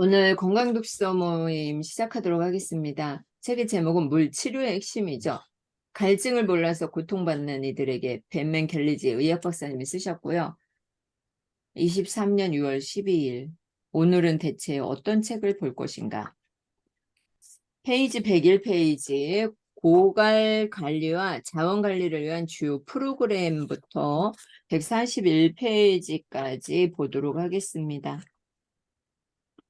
오늘 건강독서 모임 시작하도록 하겠습니다. 책의 제목은 물 치료의 핵심이죠. 갈증을 몰라서 고통받는 이들에게 벤맨 갤리지 의학 박사님이 쓰셨고요. 23년 6월 12일. 오늘은 대체 어떤 책을 볼 것인가? 페이지 101페이지 고갈 관리와 자원 관리를 위한 주요 프로그램부터 141페이지까지 보도록 하겠습니다.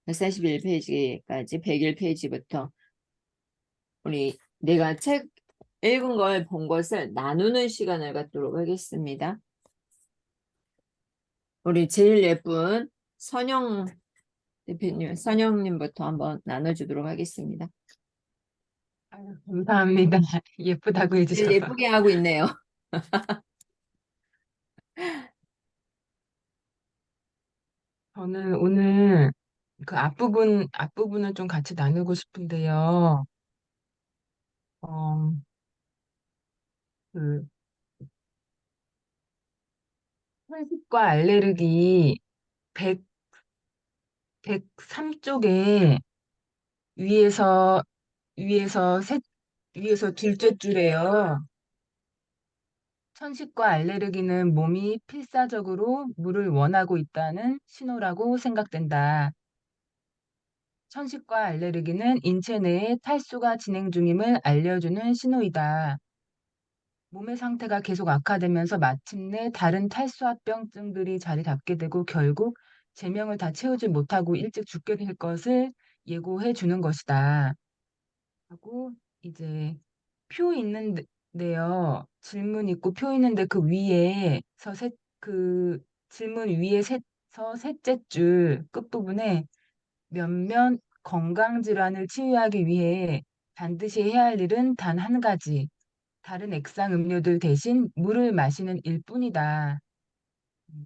141페이지까지 101페이지부터 우리 내가 책 읽은 걸 본 것을 나누는 시간을 갖도록 하겠습니다. 우리 제일 예쁜 선영 대표님, 선영님부터 한번 나눠주도록 하겠습니다. 아유, 감사합니다. 예쁘다고 제일 해주셔서. 예쁘게 하고 있네요. 저는 오늘 그 앞부분을 좀 같이 나누고 싶은데요. 어, 그, 편식과 알레르기 100, 103쪽에 위에서, 위에서 위에서 둘째 줄에요. 천식과 알레르기는 몸이 필사적으로 물을 원하고 있다는 신호라고 생각된다. 천식과 알레르기는 인체 내에 탈수가 진행 중임을 알려주는 신호이다. 몸의 상태가 계속 악화되면서 마침내 다른 탈수합병증들이 자리 잡게 되고 결국 제명을 다 채우지 못하고 일찍 죽게 될 것을 예고해 주는 것이다. 하고 이제 표 있는데요. 질문 있고 표 있는데 그 위에서 그 질문 위에서 셋째 줄 끝부분에 몇몇 건강질환을 치유하기 위해 반드시 해야 할 일은 단 한 가지. 다른 액상 음료들 대신 물을 마시는 일뿐이다.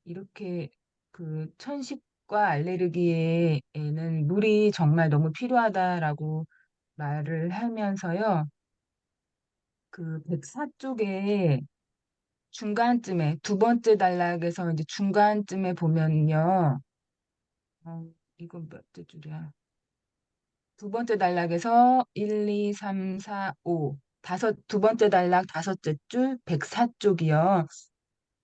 이렇게 그 천식과 알레르기에는 물이 정말 너무 필요하다라고 말을 하면서요. 그 104쪽에 중간쯤에 두 번째 단락에서 이제 중간쯤에 보면요. 이건 몇 째 줄이야? 두 번째 단락에서 1, 2, 3, 4, 5, 두 번째 단락 다섯째 줄 104쪽이요.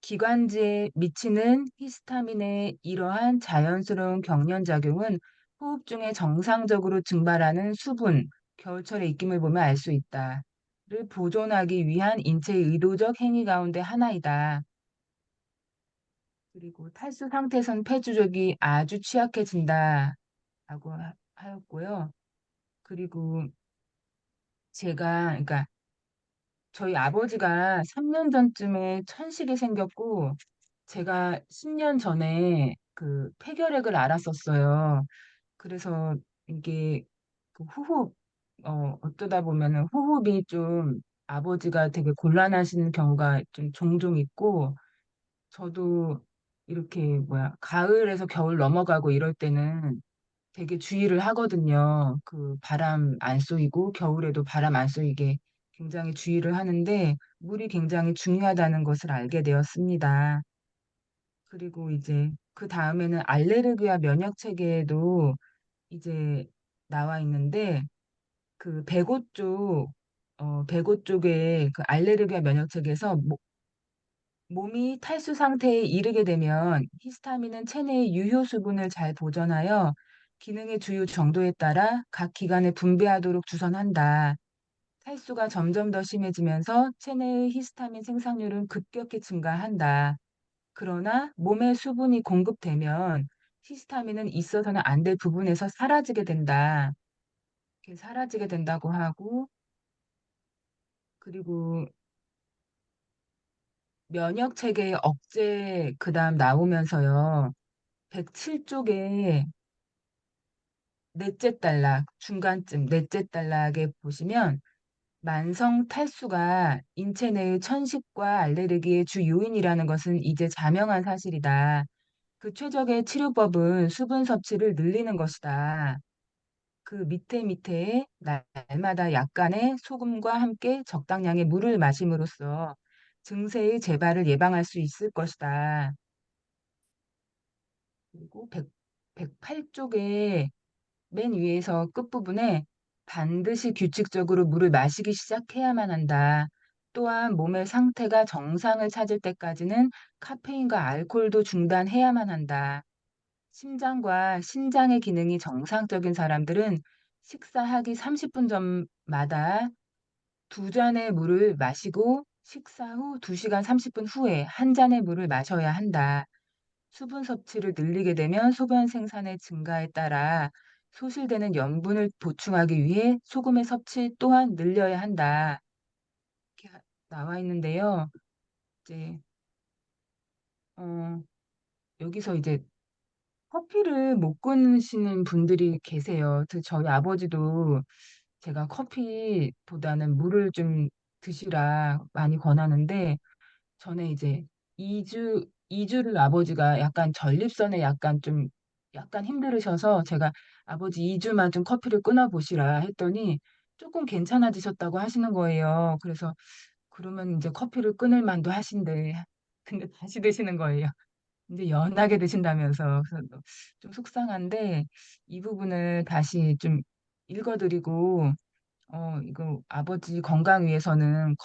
기관지에 미치는 히스타민의 이러한 자연스러운 경련작용은 호흡 중에 정상적으로 증발하는 수분, 겨울철의 입김을 보면 알 수 있다. 를 보존하기 위한 인체의 의도적 행위 가운데 하나이다. 그리고 탈수 상태에선 폐주적이 아주 취약해진다. 라고 하였고요. 그리고 그러니까 저희 아버지가 3년 전쯤에 천식이 생겼고, 제가 10년 전에 그 폐결핵을 앓았었어요. 그래서 이게 그 어쩌다 보면은 호흡이 좀 아버지가 되게 곤란하신 경우가 좀 종종 있고, 저도 이렇게 가을에서 겨울 넘어가고 이럴 때는 되게 주의를 하거든요. 그 바람 안 쏘이고 겨울에도 바람 안 쏘이게 굉장히 주의를 하는데 물이 굉장히 중요하다는 것을 알게 되었습니다. 그리고 이제 그 다음에는 알레르기와 면역 체계에도 이제 나와 있는데 그 배고 쪽에 그 알레르기와 면역 체계에서 몸이 탈수 상태에 이르게 되면 히스타민은 체내의 유효 수분을 잘 보존하여 기능의 주요 정도에 따라 각 기관에 분비하도록 주선한다. 탈수가 점점 더 심해지면서 체내의 히스타민 생산률은 급격히 증가한다. 그러나 몸에 수분이 공급되면 히스타민은 있어서는 안 될 부분에서 사라지게 된다. 이렇게 사라지게 된다고 하고, 그리고 면역 체계의 억제 그다음 나오면서요. 107쪽에 넷째 단락, 중간쯤 넷째 단락에 보시면 만성 탈수가 인체 내의 천식과 알레르기의 주 요인이라는 것은 이제 자명한 사실이다. 그 최적의 치료법은 수분 섭취를 늘리는 것이다. 그 밑에 날마다 약간의 소금과 함께 적당량의 물을 마심으로써 증세의 재발을 예방할 수 있을 것이다. 그리고 108쪽에 맨 위에서 끝부분에 반드시 규칙적으로 물을 마시기 시작해야만 한다. 또한 몸의 상태가 정상을 찾을 때까지는 카페인과 알코올도 중단해야만 한다. 심장과 신장의 기능이 정상적인 사람들은 식사하기 30분 전마다 두 잔의 물을 마시고 식사 후 2시간 30분 후에 한 잔의 물을 마셔야 한다. 수분 섭취를 늘리게 되면 소변 생산의 증가에 따라 소실되는 염분을 보충하기 위해 소금의 섭취 또한 늘려야 한다. 이렇게 나와 있는데요. 이제 어, 여기서 이제 커피를 못 끊으시는 분들이 계세요. 저희 아버지도 제가 커피보다는 물을 좀 드시라 많이 권하는데 전에 이제 2주를 아버지가 약간 전립선에 약간 힘들으셔서 제가 아버지 2주만 좀 커피를 끊어 보시라 했더니 조금 괜찮아지셨다고 하시는 거예요. 그래서 그러면 이제 커피를 끊을 만도 하신데 근데 다시 드시는 거예요. 근데 연하게 드신다면서. 그래서 좀 속상한데 이 부분을 다시 좀 읽어드리고 이거 아버지 건강 위해서는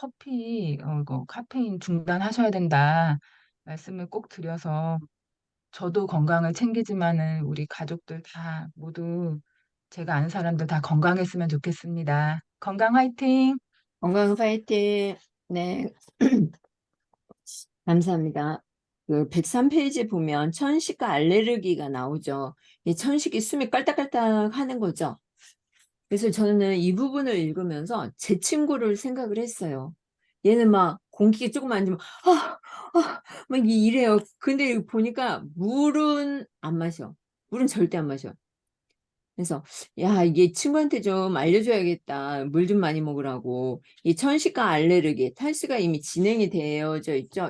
이거 카페인 중단하셔야 된다. 말씀을 꼭 드려서 저도 건강을 챙기지만은 우리 가족들 다 모두 제가 아는 사람들 다 건강했으면 좋겠습니다. 건강 화이팅! 건강 파이팅. 네, 감사합니다. 그 103페이지 보면 천식과 알레르기가 나오죠. 이 천식이 숨이 깔딱깔딱 하는 거죠. 그래서 저는 이 부분을 읽으면서 제 친구를 생각을 했어요. 얘는 막 공기가 조금 앉으면 막 이래요. 근데 보니까 물은 안 마셔. 물은 절대 안 마셔. 그래서 야, 이게 친구한테 좀 알려줘야겠다. 물 좀 많이 먹으라고. 이 천식과 알레르기, 탈수가 이미 진행이 되어져 있죠.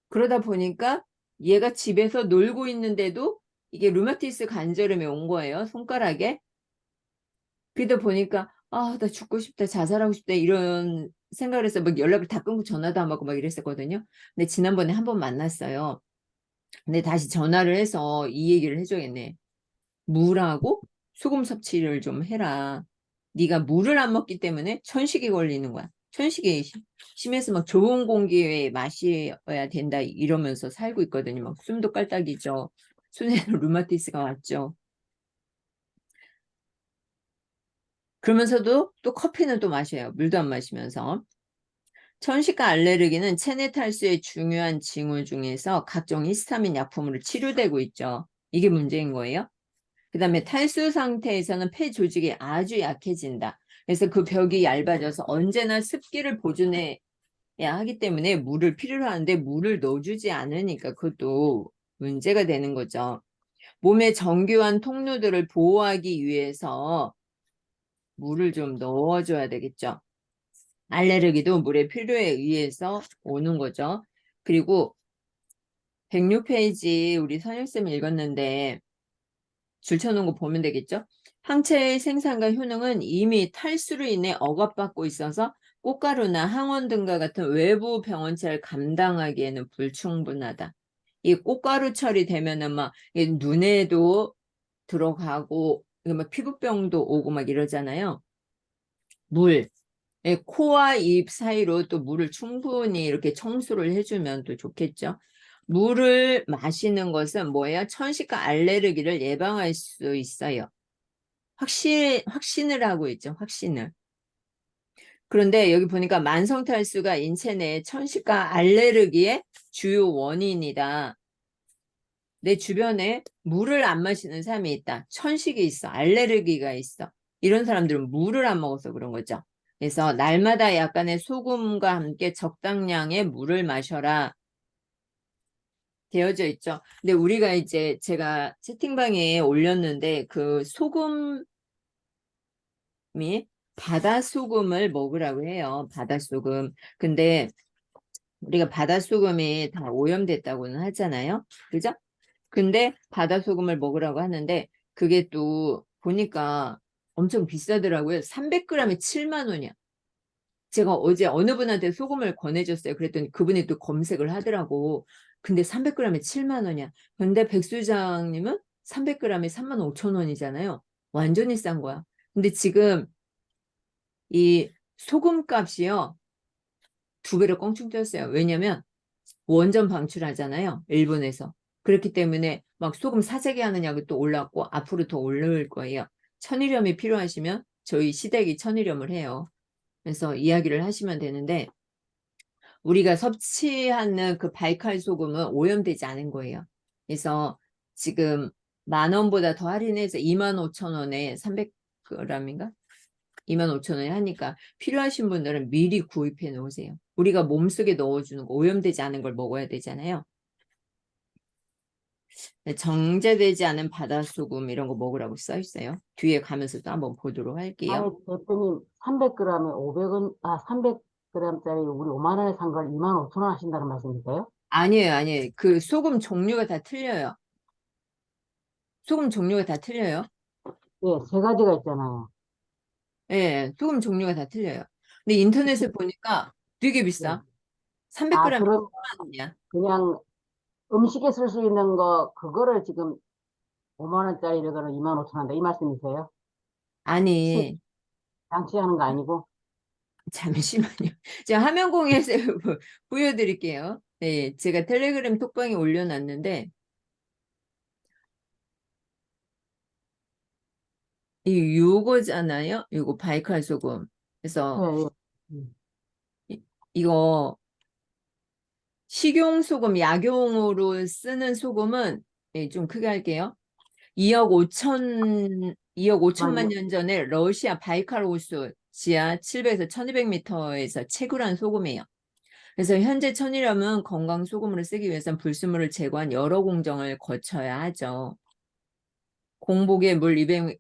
그러다 보니까 얘가 집에서 놀고 있는데도 이게 루마티스 관절염이 온 거예요. 손가락에. 그러다 보니까 나 죽고 싶다, 자살하고 싶다 이런 생각을 해서 막 연락을 다 끊고 전화도 안 받고 막 이랬었거든요. 근데 지난번에 한 번 만났어요. 근데 다시 전화를 해서 이 얘기를 해줘야겠네. 물하고 소금 섭취를 좀 해라. 네가 물을 안 먹기 때문에 천식이 걸리는 거야. 천식이 심해서 막 좋은 공기에 마셔야 된다 이러면서 살고 있거든요. 막 숨도 깔딱이죠. 손에는 루마티스가 왔죠. 그러면서도 또 커피는 또 마셔요. 물도 안 마시면서. 천식과 알레르기는 체내 탈수의 중요한 징후 중에서 각종 히스타민 약품으로 치료되고 있죠. 이게 문제인 거예요. 그 다음에 탈수 상태에서는 폐 조직이 아주 약해진다. 그래서 그 벽이 얇아져서 언제나 습기를 보존해야 하기 때문에 물을 필요로 하는데 물을 넣어주지 않으니까 그것도 문제가 되는 거죠. 몸의 정교한 통로들을 보호하기 위해서 물을 좀 넣어줘야 되겠죠. 알레르기도 물의 필요에 의해서 오는 거죠. 그리고 106페이지 우리 선생님이 읽었는데 줄 쳐놓은 거 보면 되겠죠. 항체의 생산과 효능은 이미 탈수로 인해 억압받고 있어서 꽃가루나 항원 등과 같은 외부 병원체를 감당하기에는 불충분하다. 이 꽃가루 처리되면은 막 눈에도 들어가고 막 피부병도 오고 막 이러잖아요. 물, 코와 입 사이로 또 물을 충분히 이렇게 청소를 해주면 또 좋겠죠. 물을 마시는 것은 뭐예요? 천식과 알레르기를 예방할 수 있어요. 확신을 하고 있죠. 확신을. 그런데 여기 보니까 만성탈수가 인체 내 천식과 알레르기의 주요 원인이다. 내 주변에 물을 안 마시는 사람이 있다. 천식이 있어. 알레르기가 있어. 이런 사람들은 물을 안 먹어서 그런 거죠. 그래서 날마다 약간의 소금과 함께 적당량의 물을 마셔라. 되어져 있죠. 근데 우리가 이제 제가 채팅방에 올렸는데 그 소금이 바닷소금을 먹으라고 해요. 바닷소금. 근데 우리가 바닷소금이 다 오염됐다고는 하잖아요. 그죠? 근데 바닷소금을 먹으라고 하는데 그게 또 보니까 엄청 비싸더라고요. 300g에 7만 원이야. 제가 어제 어느 분한테 소금을 권해줬어요. 그랬더니 그분이 또 검색을 하더라고. 근데 300g에 7만 원이야. 근데 백수장님은 300g에 3만 5천 원이잖아요. 완전히 싼 거야. 근데 지금 이 소금 값이요. 2배로 껑충 뛰었어요. 왜냐면 원전 방출하잖아요. 일본에서. 그렇기 때문에 막 소금 사재기 하는 약이 또 올랐고 앞으로 더 오를 거예요. 천일염이 필요하시면 저희 시댁이 천일염을 해요. 그래서 이야기를 하시면 되는데 우리가 섭취하는 그 바이칼 소금은 오염되지 않은 거예요. 그래서 지금 10,000원보다 더 할인해서 25,000원에 300g인가? 25,000원에 하니까 필요하신 분들은 미리 구입해 놓으세요. 우리가 몸속에 넣어주는 거 오염되지 않은 걸 먹어야 되잖아요. 정제되지 않은 바닷소금 이런 거 먹으라고 써 있어요. 뒤에 가면서 또 한번 보도록 할게요. 아니, 대표님, 300g에 500원, 300g짜리 우리 5만 원에 산 걸 2만 5천 원 하신다는 말씀이세요? 아니에요, 아니에요. 그 소금 종류가 다 틀려요. 소금 종류가 다 틀려요. 예, 세 가지가 있잖아요. 예, 소금 종류가 다 틀려요. 근데 인터넷에 보니까 되게 예. 비싸. 300g이 그럼 10만 원이야. 그냥 음식에 쓸 수 있는 거, 그거를 지금 5만 원짜리 이거는 2만 5천 원다. 이 말씀이세요? 식, 아니, 양치하는 거 아니고? 잠시만요. 제가 화면 공유해서 보여드릴게요. 네, 제가 텔레그램 톡방에 올려놨는데, 요거잖아요. 요거 바이칼 소금. 예, 그래서 예. 음. 이거 식용소금, 약용으로 쓰는 소금은 예, 좀 크게 할게요. 2억 5천만 만요. 년 전에 러시아 바이칼 호수 지하 700에서 1200m에서 채굴한 소금이에요. 그래서 현재 천일염은 건강 소금으로 쓰기 위해선 불순물을 제거한 여러 공정을 거쳐야 하죠. 공복에 물 200ml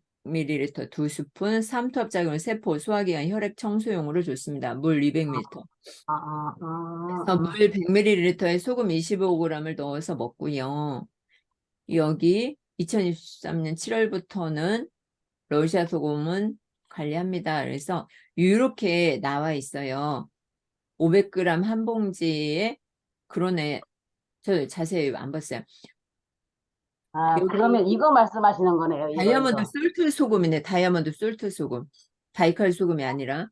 2스푼, 삼투압작용을 세포, 소화기관, 혈액 청소용으로 좋습니다. 물 200ml. 아, 아, 아, 그래서 물 아. 100ml에 소금 25g을 넣어서 먹고요. 여기 2023년 7월부터는 러시아 소금은 관리합니다. 그래서 이렇게 나와 있어요. 500g 한 봉지에 그러네. 저 자세히 안 봤어요. 여기 그러면 이거 말씀하시는 거네요. 다이아몬드 이거. 솔트 소금이네. 다이아몬드 솔트 소금. 바이칼 소금이 아니라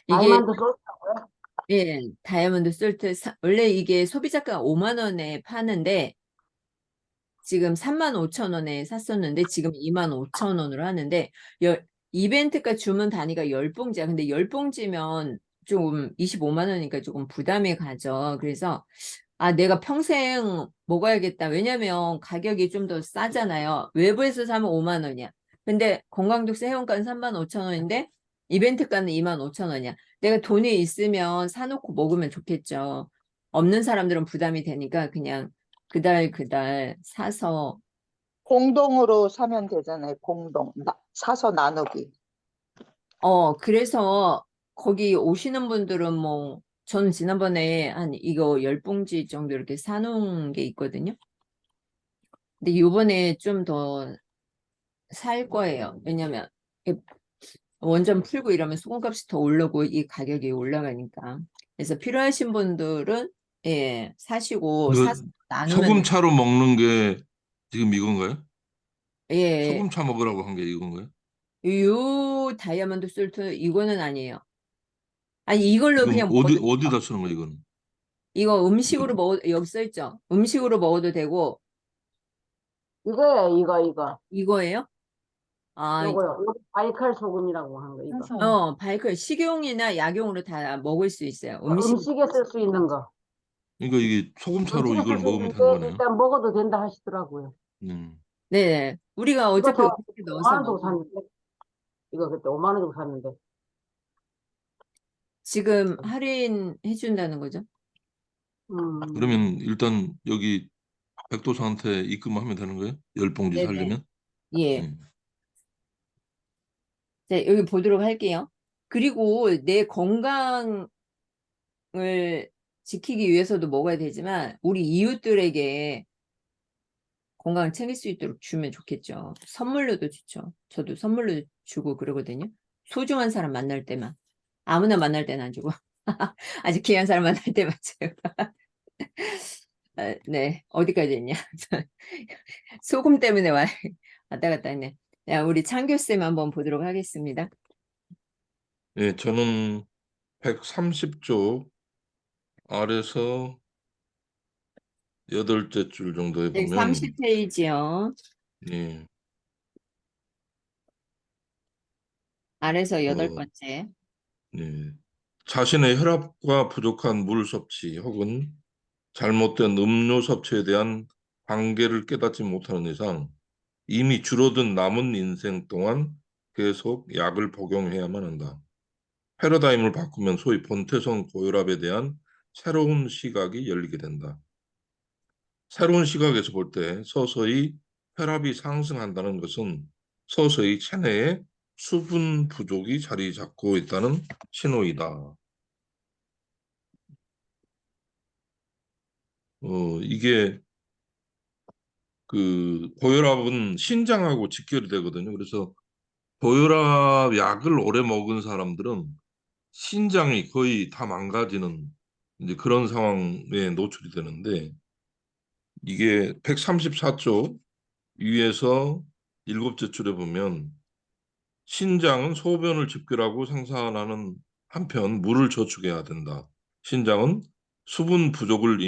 이게 다이아몬드 소스고요? 예, 다이아몬드 솔트 원래 이게 소비자가 5만 원에 파는데 지금 35,000원에 샀었는데 지금 25,000원으로 하는데 이벤트가 주문 단위가 10봉지야. 근데 10봉지면 좀 25만 원이니까 조금 부담이 가죠. 그래서 내가 평생 먹어야겠다. 왜냐면 가격이 좀 더 싸잖아요. 외부에서 사면 5만 원이야. 근데 관광독스 회원가는 35,000원인데 이벤트가는 25,000원이야. 내가 돈이 있으면 사놓고 먹으면 좋겠죠. 없는 사람들은 부담이 되니까 그냥 그달 사서 공동으로 사면 되잖아요. 공동. 사서 나누기. 그래서 거기 오시는 분들은 뭐 저는 지난번에 한 이거 10봉지 정도 이렇게 사놓은 게 있거든요. 근데 요번에 좀 더 살 거예요. 왜냐면 원전 풀고 이러면 소금값이 더 오르고 이 가격이 올라가니까. 그래서 필요하신 분들은 예, 사시고 이거 사서 나누면 소금차로 먹는 게 지금 이건가요? 예, 소금차 먹으라고 한 게 이건가요? 요 다이아몬드 솔트 이거는 아니에요. 아니 이걸로 지금 그냥 먹어도 어디다 쓰는 거예요, 이건? 이거 이거 음식으로 먹어 여기 써 있죠. 음식으로 먹어도 되고 이거예요, 이거. 이거예요? 아, 요거요. 요거 바이칼 소금이라고 하는 거, 이거. 사서 바이크 식용이나 약용으로 다 먹을 수 있어요. 음식. 음식에 쓸 수 있는 거. 그러니까 이게 소금차로 음식에 이걸 쓸 수 먹으면 되는 있는데, 거네요. 일단 먹어도 된다 하시더라고요. 네, 우리가 이거 어차피 저 음식에 5만 넣어서 원 주고 먹. 샀는데, 이거 그때 5만 원 주고 샀는데. 지금 할인해 준다는 거죠? 음, 그러면 일단 여기 백도사한테 입금하면 되는 거예요? 10봉지 네네. 살려면? 예. 음. 자, 여기 보도록 할게요. 그리고 내 건강을 지키기 위해서도 먹어야 되지만 우리 이웃들에게 건강을 챙길 수 있도록 주면 좋겠죠. 선물로도 좋죠. 저도 선물로 주고 그러거든요. 소중한 사람 만날 때만. 아무나 만날 때는 안 주고. 아주 귀한 사람 만날 때만 줘요. 네, 어디까지 했냐. 소금 때문에 왔다 갔다 했네. 야, 우리 창교쌤 한번 보도록 하겠습니다. 예, 저는 130쪽 아래서 8째 줄 정도에 보면 130페이지요. 예, 아래서 여덟 어, 번째. 예, 자신의 혈압과 부족한 물 섭취 혹은 잘못된 음료 섭취에 대한 관계를 깨닫지 못하는 이상 이미 줄어든 남은 인생 동안 계속 약을 복용해야만 한다. 패러다임을 바꾸면 소위 본태성 고혈압에 대한 새로운 시각이 열리게 된다. 새로운 시각에서 볼 때 서서히 혈압이 상승한다는 것은 서서히 체내에 수분 부족이 자리 잡고 있다는 신호이다. 이게 그 고혈압은 신장하고 직결이 되거든요. 그래서 고혈압 약을 오래 먹은 사람들은 신장이 거의 다 망가지는 이제 그런 상황에 노출이 되는데 이게 134쪽 위에서 7째 줄에 보면 신장은 소변을 집결하고 생산하는 한편 물을 저축해야 된다. 신장은 수분 부족을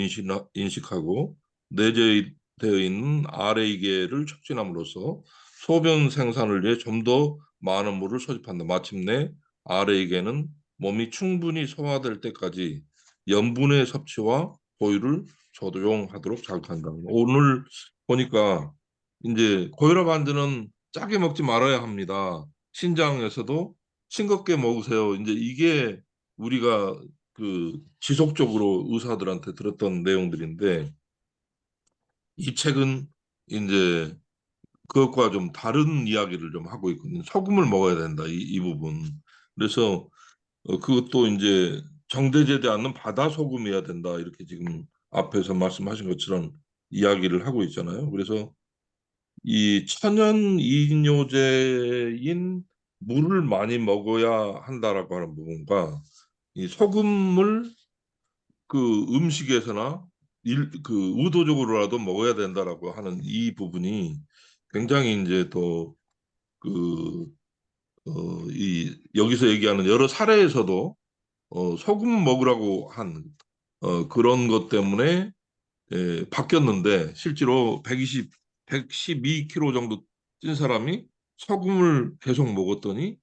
인식하고 내재되어 있는 RA계를 촉진함으로써 소변 생산을 위해 좀 더 많은 물을 소집한다. 마침내 RA계는 몸이 충분히 소화될 때까지 염분의 섭취와 보유를 조종하도록 자극한다. 오늘 보니까 이제 고혈압 환자는 짜게 먹지 말아야 합니다. 신장에서도 싱겁게 먹으세요. 이제 이게 우리가 그 지속적으로 의사들한테 들었던 내용들인데 이 책은 이제 그것과 좀 다른 이야기를 좀 하고 있거든요. 소금을 먹어야 된다. 이 부분. 그래서 그것도 이제 정제되지 않는 바다 소금이어야 된다. 이렇게 지금 앞에서 말씀하신 것처럼 이야기를 하고 있잖아요. 그래서 이 천연 이뇨제인 물을 많이 먹어야 한다라고 하는 부분과 이 소금을 그 음식에서나 그 의도적으로라도 먹어야 된다라고 하는 이 부분이 굉장히 이제 또 그 이 여기서 얘기하는 여러 사례에서도 소금 먹으라고 한 그런 것 때문에 바뀌었는데 실제로 112kg 정도 찐 사람이 소금을 계속 먹었더니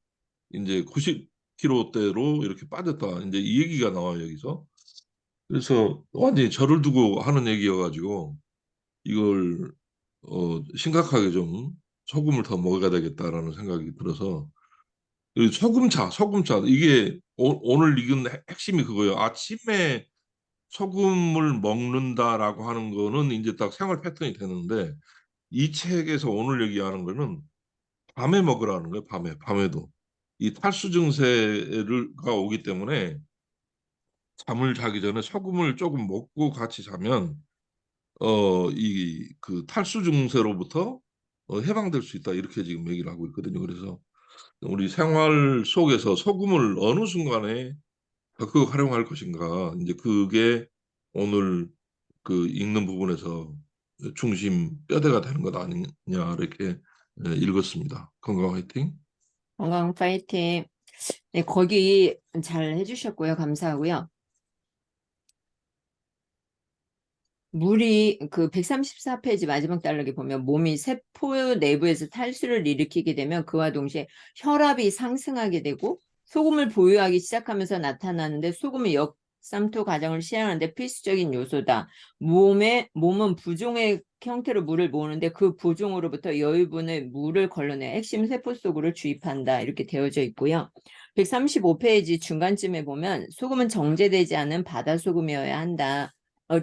이제 90kg대로 이렇게 빠졌다. 이제 이 얘기가 나와요, 여기서. 그래서 완전히 저를 두고 하는 얘기여가지고 이걸 심각하게 좀 소금을 더 먹어야 되겠다라는 생각이 들어서 이 소금차 이게 오늘 읽은 핵심이 그거예요. 아침에 소금을 먹는다라고 하는 거는 이제 딱 생활 패턴이 되는데 이 책에서 오늘 얘기하는 거는 밤에 먹으라는 거예요. 밤에도 이 탈수 증세가 오기 때문에 잠을 자기 전에 소금을 조금 먹고 같이 자면 이 그 탈수 증세로부터 해방될 수 있다 이렇게 지금 얘기를 하고 있거든요. 그래서 우리 생활 속에서 소금을 어느 순간에 적극 활용할 것인가 이제 그게 오늘 그 읽는 부분에서 중심 뼈대가 되는 것 아니냐 이렇게 읽었습니다. 건강 화이팅. 건강 파이팅. 네, 거기 잘 해주셨고요. 감사하고요. 물이 그 134페이지 마지막 단락에 보면 몸이 세포 내부에서 탈수를 일으키게 되면 그와 동시에 혈압이 상승하게 되고 소금을 보유하기 시작하면서 나타나는데 소금은 역삼투 과정을 시행하는데 필수적인 요소다. 몸은 부종의 형태로 물을 모으는데 그 부종으로부터 여유분의 물을 걸러내 핵심 세포 속으로 주입한다. 이렇게 되어져 있고요. 135페이지 중간쯤에 보면 소금은 정제되지 않은 바다 소금이어야 한다.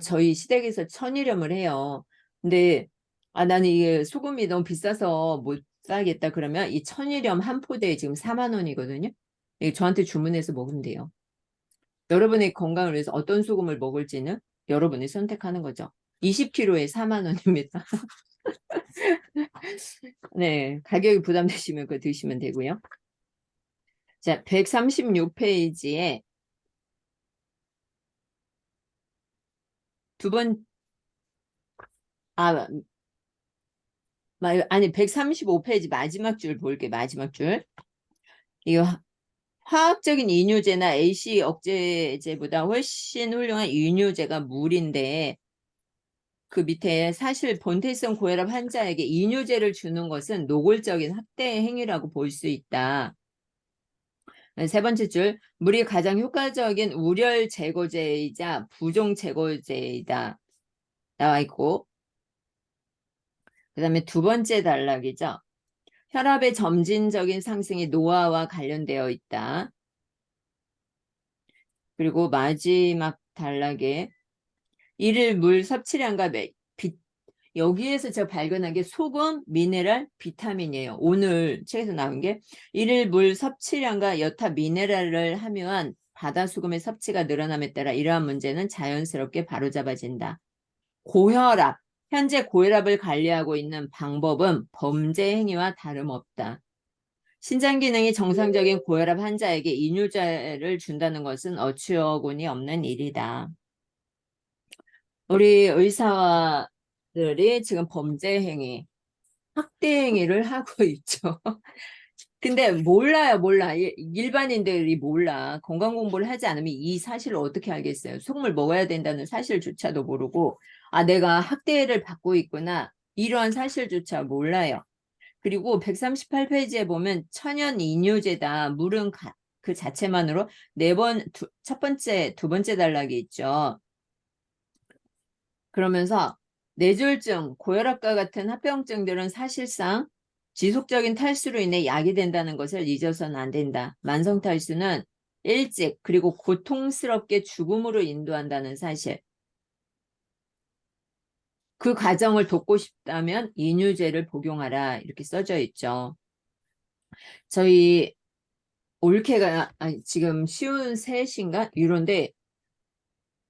저희 시댁에서 천일염을 해요. 근데 나는 이게 소금이 너무 비싸서 못 사겠다 그러면 이 천일염 한 포대에 지금 4만 원이거든요. 저한테 주문해서 먹으면 돼요. 여러분의 건강을 위해서 어떤 소금을 먹을지는 여러분이 선택하는 거죠. 20kg에 4만 원입니다. 네, 가격이 부담되시면 그거 드시면 되고요. 자, 136페이지에 두 번, 아니, 135페이지 마지막 줄 볼게, 마지막 줄. 이거 화학적인 이뇨제나 AC 억제제보다 훨씬 훌륭한 이뇨제가 물인데, 그 밑에 사실 본태성 고혈압 환자에게 이뇨제를 주는 것은 노골적인 학대 행위라고 볼 수 있다. 세 번째 줄, 물이 가장 효과적인 우열 제거제이자 부종 제거제이다. 나와 있고, 그 다음에 두 번째 단락이죠. 혈압의 점진적인 상승이 노화와 관련되어 있다. 그리고 마지막 단락에 일일 물 섭취량과 여기에서 제가 발견한 게 소금, 미네랄, 비타민이에요. 오늘 책에서 나온 게 일일 물 섭취량과 여타 미네랄을 함유한 바다수금의 섭취가 늘어남에 따라 이러한 문제는 자연스럽게 바로잡아진다. 고혈압, 현재 고혈압을 관리하고 있는 방법은 범죄 행위와 다름없다. 신장 기능이 정상적인 고혈압 환자에게 이뇨제를 준다는 것은 어처구니 없는 일이다. 우리 의사들이 지금 범죄 행위, 학대 행위를 하고 있죠. 근데 몰라요, 몰라. 일반인들이 몰라. 건강 공부를 하지 않으면 이 사실을 어떻게 알겠어요? 속물 먹어야 된다는 사실조차도 모르고, 아, 내가 학대를 받고 있구나. 이러한 사실조차 몰라요. 그리고 138페이지에 보면 천연 이뇨제다. 물은 그 자체만으로 첫 번째, 두 번째 단락이 있죠. 그러면서 뇌졸중, 고혈압과 같은 합병증들은 사실상 지속적인 탈수로 인해 약이 된다는 것을 잊어서는 안 된다. 만성 탈수는 일찍 그리고 고통스럽게 죽음으로 인도한다는 사실. 그 과정을 돕고 싶다면 이뇨제를 복용하라 이렇게 써져 있죠. 저희 올케가 지금 쉬운 셋인가 이런데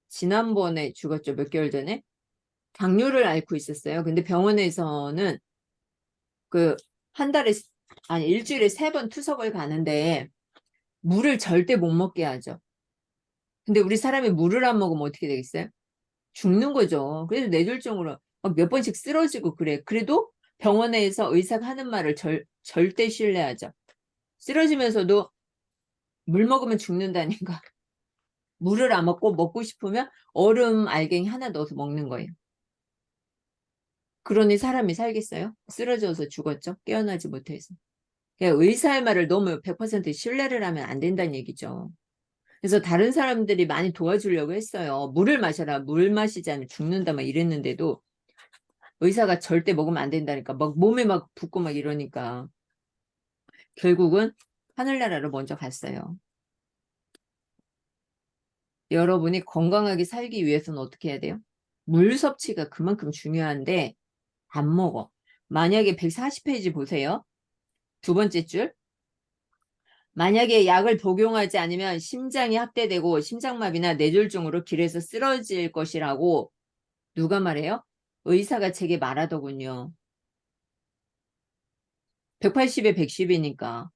지난번에 죽었죠. 몇 개월 전에 당뇨를 앓고 있었어요. 근데 병원에서는 그 한 달에 아니 일주일에 3번 투석을 가는데 물을 절대 못 먹게 하죠. 근데 우리 사람이 물을 안 먹으면 어떻게 되겠어요? 죽는 거죠. 그래서 뇌졸중으로 몇 번씩 쓰러지고 그래. 그래도 병원에서 의사가 하는 말을 절대 신뢰하죠. 쓰러지면서도 물 먹으면 죽는다니까. 물을 안 먹고 싶으면 얼음 알갱이 하나 넣어서 먹는 거예요. 그러니 사람이 살겠어요? 쓰러져서 죽었죠. 깨어나지 못해서. 그러니까 의사의 말을 너무 100% 신뢰를 하면 안 된다는 얘기죠. 그래서 다른 사람들이 많이 도와주려고 했어요. 물을 마셔라. 물 마시지 않으면 죽는다 막 이랬는데도 의사가 절대 먹으면 안 된다니까. 막 몸에 막 붓고 막 이러니까 결국은 하늘나라로 먼저 갔어요. 여러분이 건강하게 살기 위해서는 어떻게 해야 돼요? 물 섭취가 그만큼 중요한데 안 먹어. 만약에 140페이지 보세요. 두 번째 줄. 만약에 약을 복용하지 않으면 심장이 학대되고 심장마비나 뇌졸중으로 길에서 쓰러질 것이라고 누가 말해요? 의사가 제게 말하더군요. 180에 110이니까.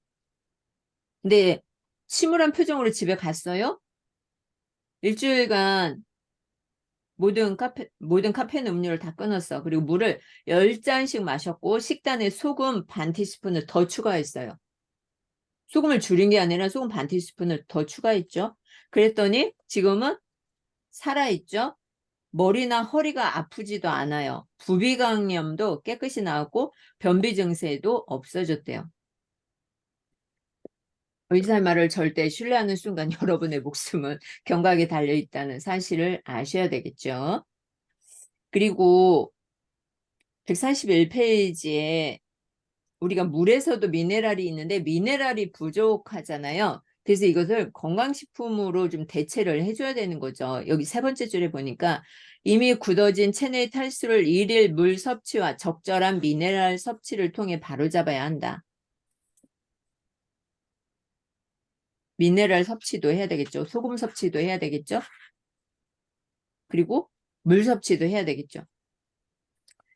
근데 침울한 표정으로 집에 갔어요? 일주일간 모든 카페인 음료를 다 끊었어. 그리고 물을 10잔씩 마셨고 식단에 소금 반 티스푼을 더 추가했어요. 소금을 줄인 게 아니라 소금 반 티스푼을 더 추가했죠. 그랬더니 지금은 살아있죠. 머리나 허리가 아프지도 않아요. 부비강염도 깨끗이 나았고 변비 증세도 없어졌대요. 의사의 말을 절대 신뢰하는 순간 여러분의 목숨은 경각에 달려있다는 사실을 아셔야 되겠죠. 그리고 141페이지에 우리가 물에서도 미네랄이 있는데 미네랄이 부족하잖아요. 그래서 이것을 건강식품으로 좀 대체를 해줘야 되는 거죠. 여기 세 번째 줄에 보니까 이미 굳어진 체내 탈수를 일일 물 섭취와 적절한 미네랄 섭취를 통해 바로잡아야 한다. 미네랄 섭취도 해야 되겠죠. 소금 섭취도 해야 되겠죠. 그리고 물 섭취도 해야 되겠죠.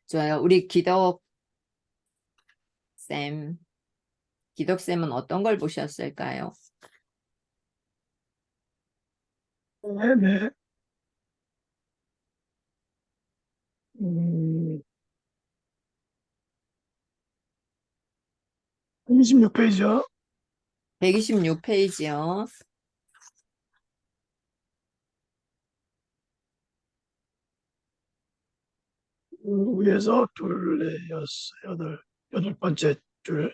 좋아요. 우리 기덕쌤은 어떤 걸 보셨을까요? 네네. 음, 26페이지요. 126페이지요. 위에서 둘, 넷, 여섯, 여덟 번째 줄.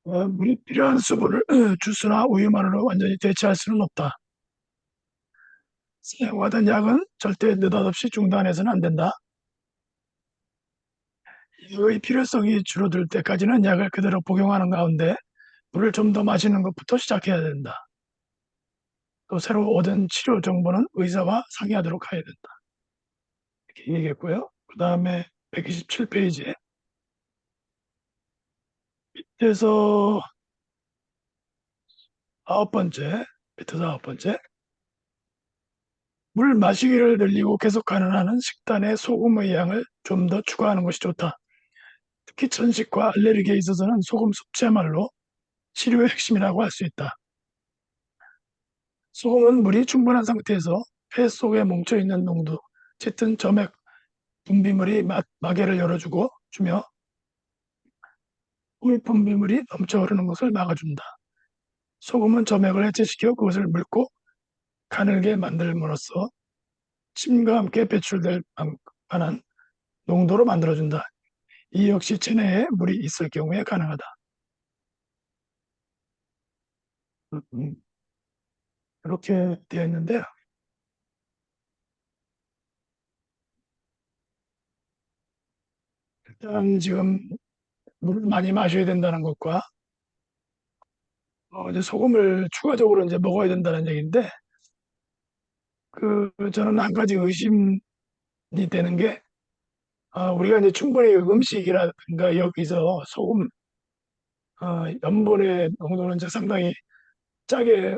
물이 필요한 수분을 주스나 우유만으로 완전히 대체할 수는 없다. 사용하던 약은 절대 느닷없이 중단해서는 안 된다. 약의 필요성이 줄어들 때까지는 약을 그대로 복용하는 가운데 물을 좀 더 마시는 것부터 시작해야 된다. 또 새로 얻은 치료 정보는 의사와 상의하도록 해야 된다. 이렇게 얘기했고요. 그 다음에 127페이지에 밑에서 밑에서 아홉 번째. 물 마시기를 늘리고 계속하는 한은 식단에 소금의 양을 좀 더 추가하는 것이 좋다. 특히 천식과 알레르기에 있어서는 소금 섭취야말로 치료의 핵심이라고 할 수 있다. 소금은 물이 충분한 상태에서 폐 속에 뭉쳐있는 농도, 짙은 점액, 분비물이 마개를 열어주고 주며 물 분비물이 넘쳐 흐르는 것을 막아준다. 소금은 점액을 해체시켜 그것을 묽고 가늘게 만들므로써 침과 함께 배출될 만한 농도로 만들어준다. 이 역시 체내에 물이 있을 경우에 가능하다. 이렇게 되어 있는데요. 일단 지금 물을 많이 마셔야 된다는 것과 이제 소금을 추가적으로 이제 먹어야 된다는 얘기인데 저는 한 가지 의심이 되는 게 우리가 이제 충분히 음식이라든가 여기서 소금 염분의 농도는 이제 상당히 짜게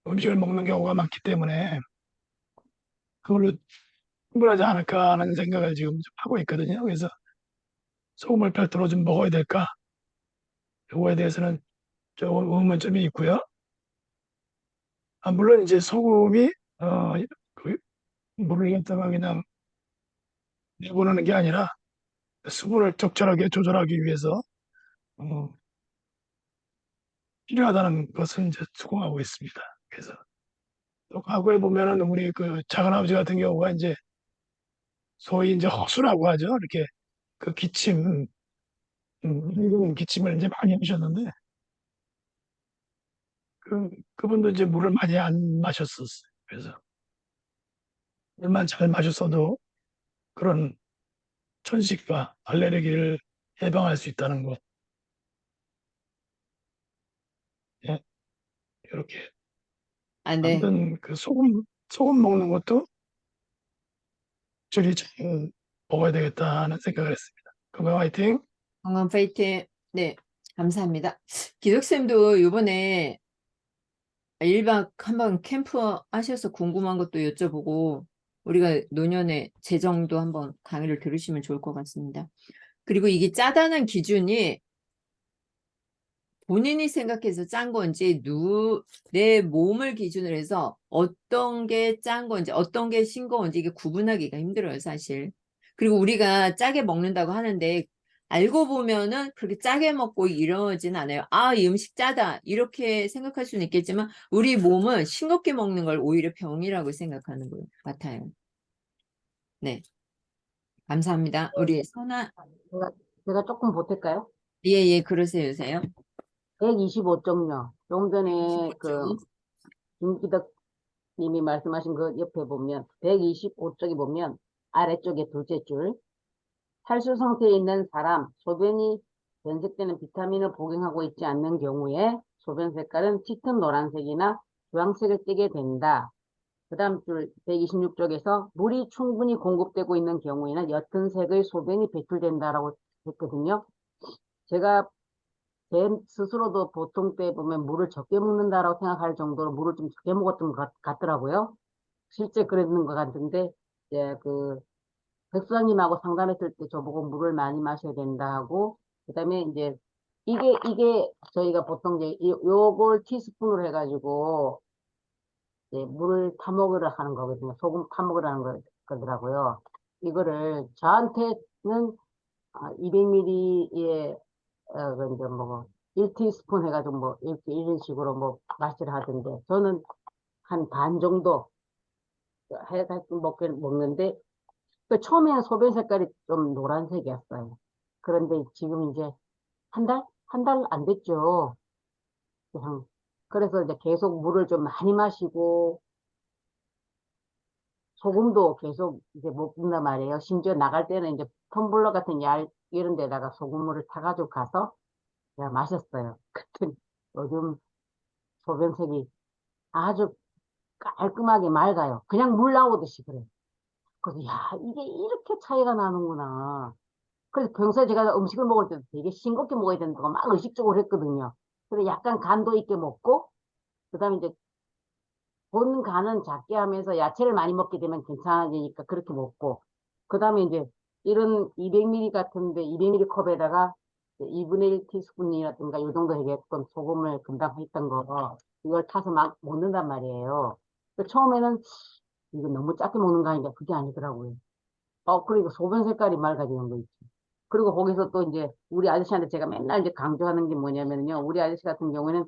음식을 먹는 경우가 많기 때문에 그걸로 충분하지 않을까 하는 생각을 지금 좀 하고 있거든요. 그래서 소금을 별도로 좀 먹어야 될까? 요거에 대해서는 조금 의문점이 있고요. 물론 이제 소금이 그 물을 갖다가 그냥 내보내는 게 아니라 수분을 적절하게 조절하기 위해서 어, 필요하다는 것은 이제 수긍하고 있습니다. 그래서 또 과거에 보면은 우리 그 작은아버지 같은 경우가 이제 소위 이제 허수라고 하죠. 이렇게 그 기침, 늙은 기침을 이제 많이 하셨는데 그분도 이제 물을 많이 안 마셨었어요. 그래서 물만 잘 마셨어도 그런 천식과 알레르기를 예방할 수 있다는 것. 예, 이렇게. 아, 네. 아무튼 그 소금 먹는 것도 적절히 잘 먹어야 되겠다 하는 생각을 했습니다. 건강 화이팅! 건강 파이팅. 네. 감사합니다. 기덕쌤도 이번에 1박 한번 캠프 하셔서 궁금한 것도 여쭤보고 우리가 노년에 재정도 한번 강의를 들으시면 좋을 것 같습니다. 그리고 이게 짜다는 기준이 본인이 생각해서 짠 건지 내 몸을 기준으로 해서 어떤 게 짠 건지 어떤 게 싱거운지 이게 구분하기가 힘들어요, 사실. 그리고 우리가 짜게 먹는다고 하는데 알고 보면은 그렇게 짜게 먹고 이러진 않아요. 아, 이 음식 짜다 이렇게 생각할 수는 있겠지만 우리 몸은 싱겁게 먹는 걸 오히려 병이라고 생각하는 것 같아요. 네, 감사합니다. 우리 선아, 제가 조금 보탤까요? 예, 그러세요. 125쪽요. 좀 전에 그 25쪽. 김기덕 님이 말씀하신 그 옆에 보면 125쪽에 보면 아래쪽에 둘째 줄 탈수 상태에 있는 사람 소변이 변색되는 비타민을 복용하고 있지 않는 경우에 소변 색깔은 짙은 노란색이나 주황색을 띠게 된다. 그 다음 줄 126쪽에서 물이 충분히 공급되고 있는 경우에는 옅은 색의 소변이 배출된다라고 했거든요. 제가 제 스스로도 보통 때 보면 물을 적게 먹는다라고 생각할 정도로 물을 좀 적게 먹었던 것 같더라고요. 실제 그랬는 것 같은데, 이제 그, 백수장님하고 상담했을 때 저보고 물을 많이 마셔야 된다고, 그 다음에 이제, 이게 저희가 보통 이제 요걸 티스푼으로 해가지고, 이제 물을 타먹으라 하는 거거든요. 소금 타먹으라는 거더라고요. 이거를 저한테는 200ml의 그 이제 뭐 1티스푼 해가지고 뭐 이렇게 이런 식으로 뭐 마시라 하던데 저는 한 반 정도 해가지고 먹는데 그 처음에는 소변 색깔이 좀 노란색이었어요. 그런데 지금 이제 한 달? 한 달 안 됐죠. 그냥 그래서 이제 계속 물을 좀 많이 마시고 소금도 계속 이제 먹는단 말이에요. 심지어 나갈 때는 이제 텀블러 같은 이런 데다가 소금물을 타가지고 가서 제가 마셨어요. 그랬더니 요즘 소변색이 아주 깔끔하게 맑아요. 그냥 물 나오듯이 그래. 그래서 야, 이게 이렇게 차이가 나는구나. 그래서 평소에 제가 음식을 먹을 때도 되게 싱겁게 먹어야 된다고 막 의식적으로 했거든요. 근데 약간 간도 있게 먹고, 그 다음에 이제 본 간은 작게 하면서 야채를 많이 먹게 되면 괜찮아지니까 그렇게 먹고, 그 다음에 이제 이런 200ml 같은데 200ml 컵에다가 2분의 1 티스푼이라든가 이 정도 되게끔 소금을 금방 했던 거, 이걸 타서 막 먹는단 말이에요. 처음에는 이거 너무 작게 먹는 거 아닌가 그게 아니더라고요. 그리고 소변 색깔이 맑아지는 거 있죠. 그리고 거기서 또 이제 우리 아저씨한테 제가 맨날 이제 강조하는 게 뭐냐면요. 우리 아저씨 같은 경우에는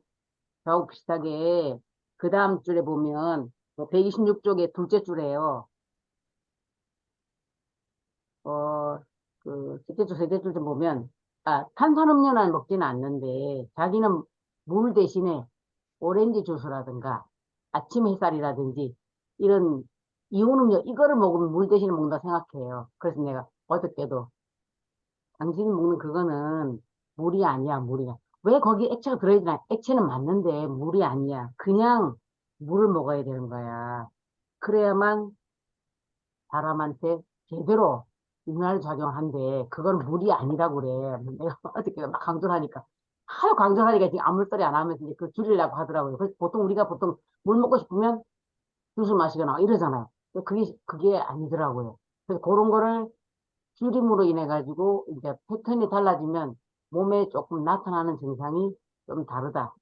저하고 비슷하게 그 다음 줄에 보면 126쪽에 둘째 줄에요. 둘째 줄, 셋째 줄 좀 보면 탄산음료는 먹지는 않는데 자기는 물 대신에 오렌지 주스라든가 아침 햇살이라든지 이런 이온 음료 이거를 먹으면 물 대신에 먹는다 생각해요. 그래서 내가 어저께도 당신이 먹는 그거는 물이 아니야, 물이야. 왜 거기 액체가 들어있나? 액체는 맞는데 물이 아니야. 그냥 물을 먹어야 되는 거야. 그래야만 사람한테 제대로 윤활 작용한대. 그건 물이 아니라고 그래. 내가 어떻게 막 강조를 하니까. 하도 강조를 하니까 지금 아무 소리 안 하면서 이제 그 줄이려고 하더라고요. 그래서 보통 우리가 보통 물 먹고 싶으면 주스 마시거나 이러잖아요. 그게 아니더라고요. 그래서 그런 거를 줄임으로 인해 가지고 이제 패턴이 달라지면 몸에 조금 나타나는 증상이 좀 다르다.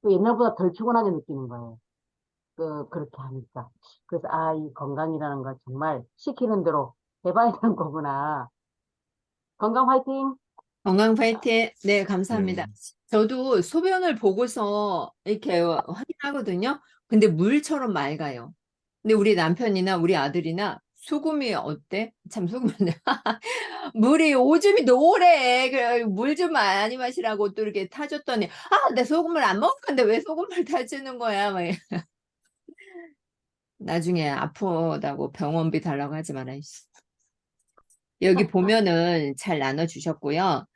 또 옛날보다 덜 피곤하게 느끼는 거예요. 그렇게 하니까. 그래서 이 건강이라는 거 정말 시키는 대로 해봐야 되는 거구나. 건강 화이팅! 건강 파이팅. 네, 감사합니다. 음. 저도 소변을 보고서 이렇게 확인하거든요. 근데 물처럼 맑아요. 근데 우리 남편이나 우리 아들이나 소금이 어때? 참 소금은 물이 오줌이 노래. 그래 물 좀 많이 마시라고 또 이렇게 타줬더니 내 소금을 안 먹는데 왜 소금을 타주는 거야? 막 나중에 아프다고 병원비 달라고 하지 마라. 이씨. 여기 보면은 잘 나눠주셨고요.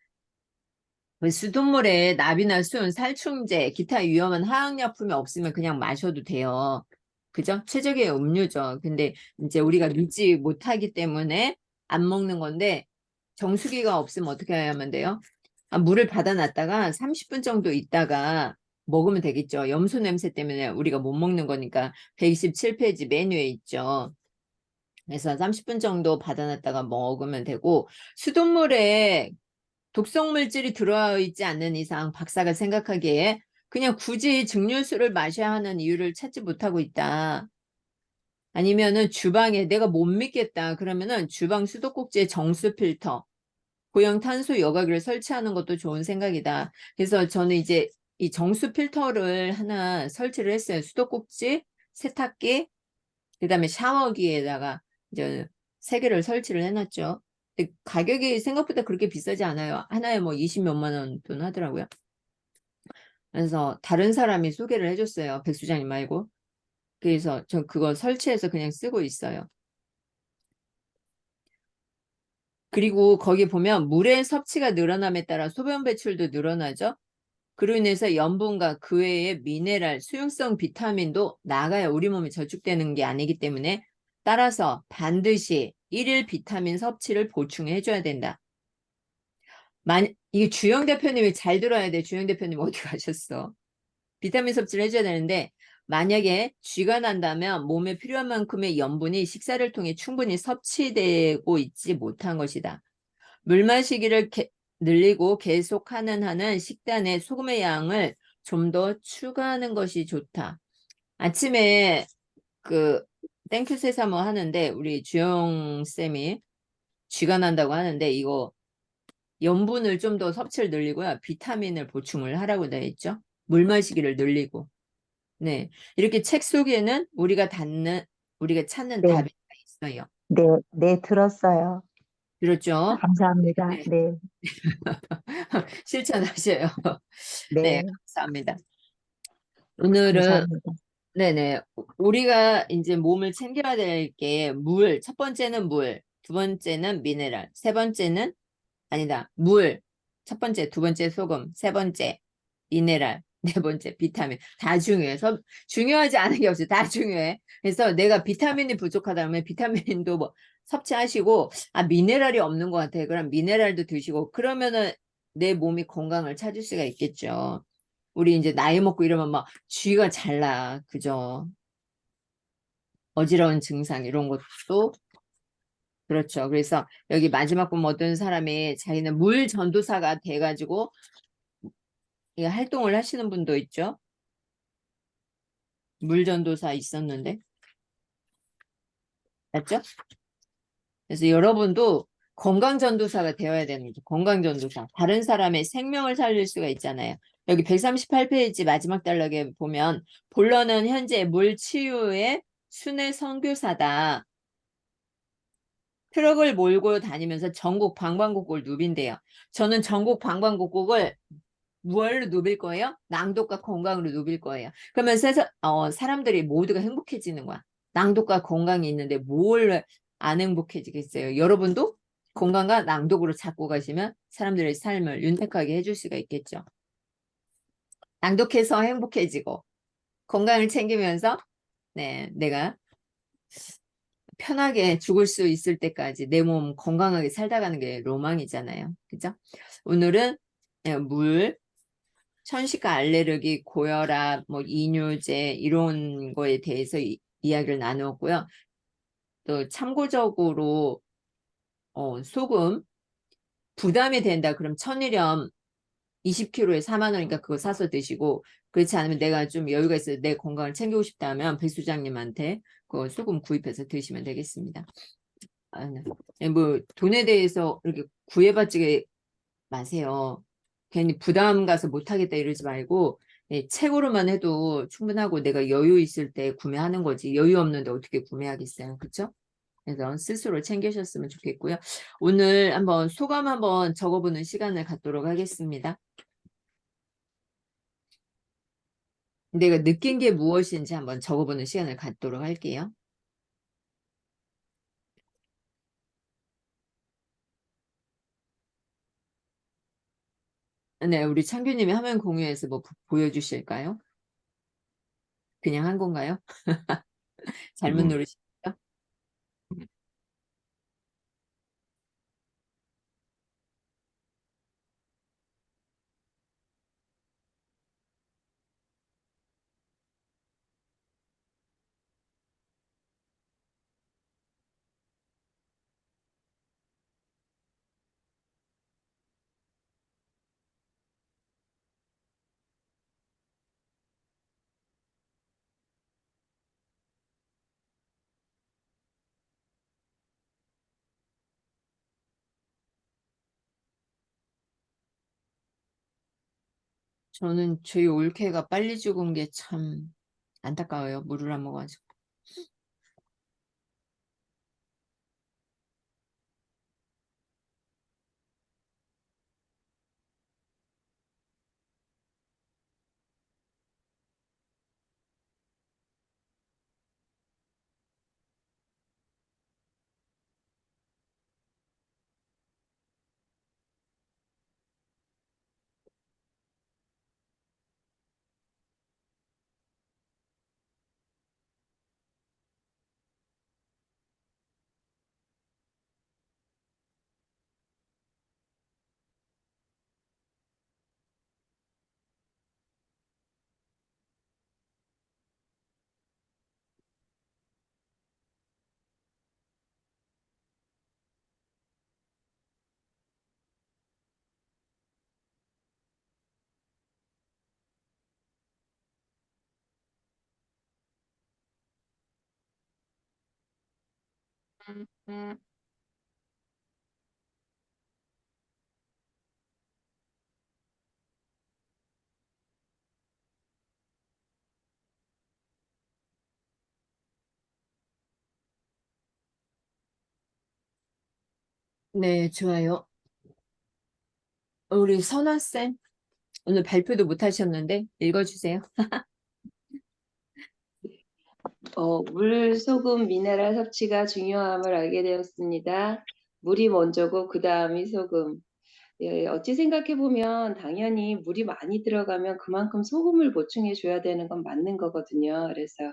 그 수돗물에 나비나 순, 살충제, 기타 위험한 화학약품이 없으면 그냥 마셔도 돼요. 그죠? 최적의 음료죠. 근데 이제 우리가 믿지 못하기 때문에 안 먹는 건데 정수기가 없으면 어떻게 하면 돼요? 물을 받아놨다가 30분 정도 있다가 먹으면 되겠죠. 염소 냄새 때문에 우리가 못 먹는 거니까 127페이지 메뉴에 있죠. 그래서 30분 정도 받아놨다가 먹으면 되고 수돗물에 독성 물질이 들어와 있지 않는 이상 박사가 생각하기에 그냥 굳이 증류수를 마셔야 하는 이유를 찾지 못하고 있다. 아니면은 주방에 내가 못 믿겠다. 그러면은 주방 수도꼭지에 정수 필터, 고형 탄소 여과기를 설치하는 것도 좋은 생각이다. 그래서 저는 이제 이 정수 필터를 하나 설치를 했어요. 수도꼭지, 세탁기, 그다음에 샤워기에다가 이제 3개를 설치를 해놨죠. 근데 가격이 생각보다 그렇게 비싸지 않아요. 하나에 뭐 20 몇만 원 돈 하더라고요. 그래서 다른 사람이 소개를 해줬어요. 백수장님 말고. 그래서 저 그거 설치해서 그냥 쓰고 있어요. 그리고 거기 보면 물의 섭취가 늘어남에 따라 소변 배출도 늘어나죠. 그로 인해서 염분과 그 외의 미네랄, 수용성 비타민도 나가요. 우리 몸에 저축되는 게 아니기 때문에 따라서 반드시 1일 비타민 섭취를 보충해 줘야 된다. 이게 주영 대표님이 잘 들어야 돼. 주영 대표님 어디 가셨어? 비타민 섭취를 해줘야 되는데 만약에 쥐가 난다면 몸에 필요한 만큼의 염분이 식사를 통해 충분히 섭취되고 있지 못한 것이다. 물 마시기를 늘리고 계속하는 한은 식단에 소금의 양을 좀 더 추가하는 것이 좋다. 아침에 그 땡큐 세사모 하는데 우리 주영 쌤이 쥐가 난다고 하는데 이거 염분을 좀 더 섭취를 늘리고요. 비타민을 보충을 하라고 되어 있죠. 물 마시기를 늘리고. 네. 이렇게 책 속에는 우리가 찾는 네, 답이 있어요. 네, 네, 들었어요. 그렇죠? 감사합니다. 네. 네, 실천하셔요. 네, 네, 감사합니다. 오늘은 감사합니다. 네네. 우리가 이제 몸을 챙겨야 될 게 물, 첫 번째는 물, 두 번째는 미네랄, 세 번째는 아니다. 물, 첫 번째, 두 번째 소금, 세 번째 미네랄, 네 번째 비타민. 다 중요해서 중요하지 않은 게 없어요. 다 중요해. 그래서 내가 비타민이 부족하다면 비타민도 뭐 섭취하시고 아 미네랄이 없는 것 같아. 그럼 미네랄도 드시고 그러면은 내 몸이 건강을 찾을 수가 있겠죠. 우리 이제 나이 먹고 이러면 막 쥐가 잘 나. 그죠? 어지러운 증상 이런 것도 그렇죠. 그래서 여기 마지막 보면 어떤 사람이 자기는 물 전도사가 돼가지고 이 활동을 하시는 분도 있죠. 물 전도사 있었는데 맞죠? 그래서 여러분도 건강 전도사가 되어야 되는 거죠. 건강 전도사. 다른 사람의 생명을 살릴 수가 있잖아요. 여기 138페이지 마지막 단락에 보면 본런은 현재 물 치유의 순회 선교사다. 트럭을 몰고 다니면서 전국 방방곡곡을 누빈대요. 저는 전국 방방곡곡을 무얼로 누빌 거예요? 낭독과 건강으로 누빌 거예요. 그러면 사람들이 모두가 행복해지는 거야. 낭독과 건강이 있는데 뭘 안 행복해지겠어요? 여러분도 건강과 낭독으로 잡고 가시면 사람들의 삶을 윤택하게 해줄 수가 있겠죠. 낭독해서 행복해지고 건강을 챙기면서 네, 내가 편하게 죽을 수 있을 때까지 내 몸 건강하게 살다 가는 게 로망이잖아요. 그죠? 오늘은 물, 천식과 알레르기, 고혈압, 뭐 이뇨제 이런 거에 대해서 이야기를 나누었고요. 또 참고적으로 소금 부담이 된다. 그럼 천일염 20kg에 4만 원이니까 그거 사서 드시고 그렇지 않으면 내가 좀 여유가 있어서 내 건강을 챙기고 싶다면 배 수장님한테 그 소금 구입해서 드시면 되겠습니다. 아, 네. 뭐 돈에 대해서 이렇게 구애받지 마세요. 괜히 부담 가서 못하겠다 이러지 말고 책으로만 해도 충분하고 내가 여유 있을 때 구매하는 거지 여유 없는데 어떻게 구매하겠어요. 그렇죠? 그래서 스스로 챙기셨으면 좋겠고요. 오늘 한번 소감 한번 적어보는 시간을 갖도록 하겠습니다. 내가 느낀 게 무엇인지 한번 적어보는 시간을 갖도록 할게요. 네, 우리 창규님이 화면 공유해서 뭐 보여주실까요? 그냥 한 건가요? 잘못 누르셨죠? 저는 저희 올케가 빨리 죽은 게 참 안타까워요. 물을 안 먹어가지고. 네, 좋아요. 우리 선화쌤, 오늘 발표도 못 하셨는데 읽어주세요. 물, 소금, 미네랄 섭취가 중요함을 알게 되었습니다. 물이 먼저고 그 다음이 소금. 예, 어찌 생각해 보면 당연히 물이 많이 들어가면 그만큼 소금을 보충해 줘야 되는 건 맞는 거거든요. 그래서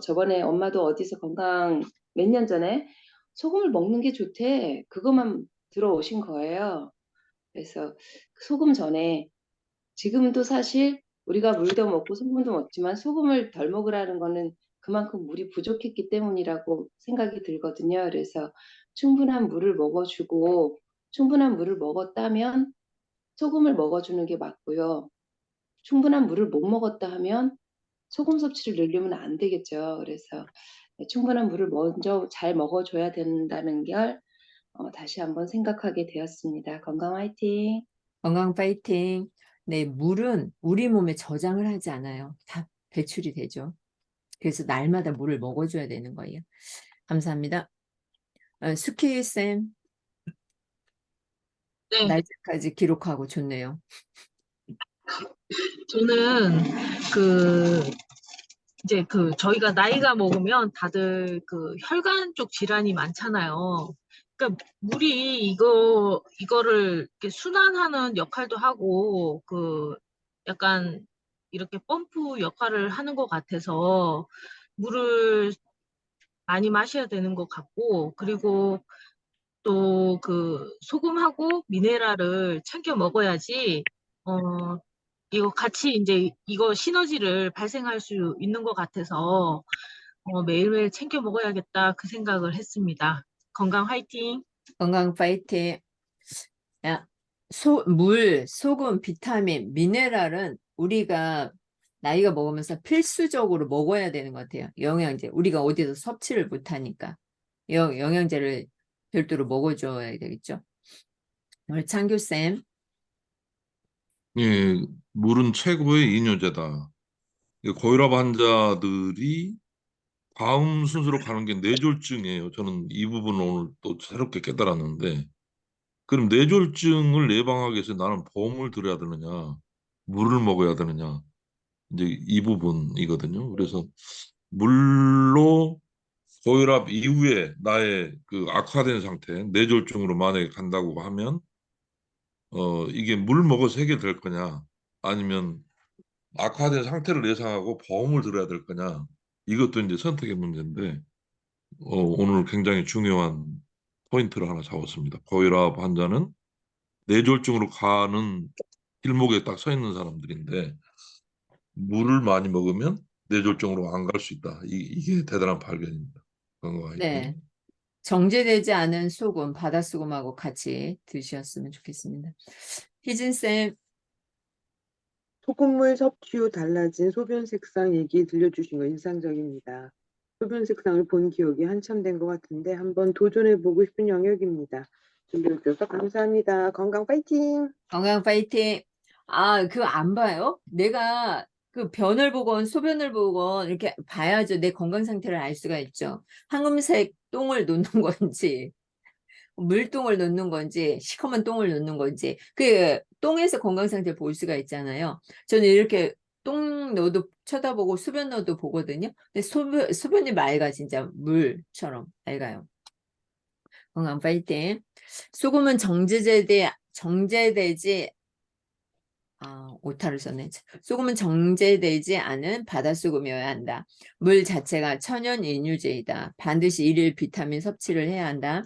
저번에 엄마도 어디서 몇 년 전에 소금을 먹는 게 좋대. 그것만 들어오신 거예요. 그래서 소금 전에 지금도 사실 우리가 물도 먹고 소금도 먹지만 소금을 덜 먹으라는 거는 그만큼 물이 부족했기 때문이라고 생각이 들거든요. 그래서 충분한 물을 먹어주고 충분한 물을 먹었다면 소금을 먹어주는 게 맞고요. 충분한 물을 못 먹었다 하면 소금 섭취를 늘리면 안 되겠죠. 그래서 충분한 물을 먼저 잘 먹어줘야 된다는 걸 다시 한번 생각하게 되었습니다. 건강 화이팅! 건강 파이팅. 네, 물은 우리 몸에 저장을 하지 않아요. 다 배출이 되죠. 그래서 날마다 물을 먹어줘야 되는 거예요. 감사합니다. 스키쌤, 네, 날짜까지 기록하고 좋네요. 저는 이제 저희가 나이가 먹으면 다들 혈관 쪽 질환이 많잖아요. 그러니까 물이 이거를 이렇게 순환하는 역할도 하고 약간 이렇게 펌프 역할을 하는 것 같아서 물을 많이 마셔야 되는 것 같고, 그리고 또 소금하고 미네랄을 챙겨 먹어야지 이거 같이 이제 이거 시너지를 발생할 수 있는 것 같아서 매일매일 챙겨 먹어야겠다 그 생각을 했습니다. 건강 화이팅! 건강 파이팅. 야, 물, 소금, 비타민, 미네랄은 우리가 나이가 먹으면서 필수적으로 먹어야 되는 것 같아요. 영양제. 우리가 어디서 섭취를 못하니까. 영양제를 별도로 먹어줘야 되겠죠. 우리 창규쌤. 예, 물은 최고의 이뇨제다. 고혈압 환자들이 다음 순서로 가는 게 뇌졸중이에요. 저는 이 부분을 오늘 또 새롭게 깨달았는데, 그럼 뇌졸중을 예방하기 위해서 나는 보험을 들어야 되느냐, 물을 먹어야 되느냐, 이제 이 부분이거든요. 그래서 물로 고혈압 이후에 나의 악화된 상태, 뇌졸중으로 만약에 간다고 하면, 이게 물 먹어서 해결될 거냐, 아니면 악화된 상태를 예상하고 보험을 들어야 될 거냐, 이것도 이제 선택의 문제인데, 오늘 굉장히 중요한 포인트를 하나 잡았습니다. 고혈압 환자는 뇌졸중으로 가는 길목에 딱 서 있는 사람들인데, 물을 많이 먹으면 뇌졸중으로 안 갈 수 있다. 이게 대단한 발견입니다. 건강 네. 화이팅. 정제되지 않은 소금, 바닷소금하고 같이 드셨으면 좋겠습니다. 희진쌤. 소금물 섭취 후 달라진 소변 색상 얘기 들려주신 거 인상적입니다. 소변 색상을 본 기억이 한참 된 것 같은데 한번 도전해보고 싶은 영역입니다. 준비해주셔서 감사합니다. 건강 파이팅! 건강 파이팅. 아, 그거 안 봐요? 내가 변을 보건 소변을 보건 이렇게 봐야죠. 내 건강 상태를 알 수가 있죠. 황금색 똥을 놓는 건지, 물똥을 놓는 건지, 시커먼 똥을 놓는 건지, 그 똥에서 건강 상태를 볼 수가 있잖아요. 저는 이렇게 똥 넣어도 쳐다보고 소변 넣어도 보거든요. 근데 소변이 맑아, 진짜 물처럼 맑아요. 건강 파이팅. 소금은 정제되지 오타를 썼네. 소금은 정제되지 않은 바닷소금이어야 한다. 물 자체가 천연 이뇨제이다. 반드시 일일 비타민 섭취를 해야 한다.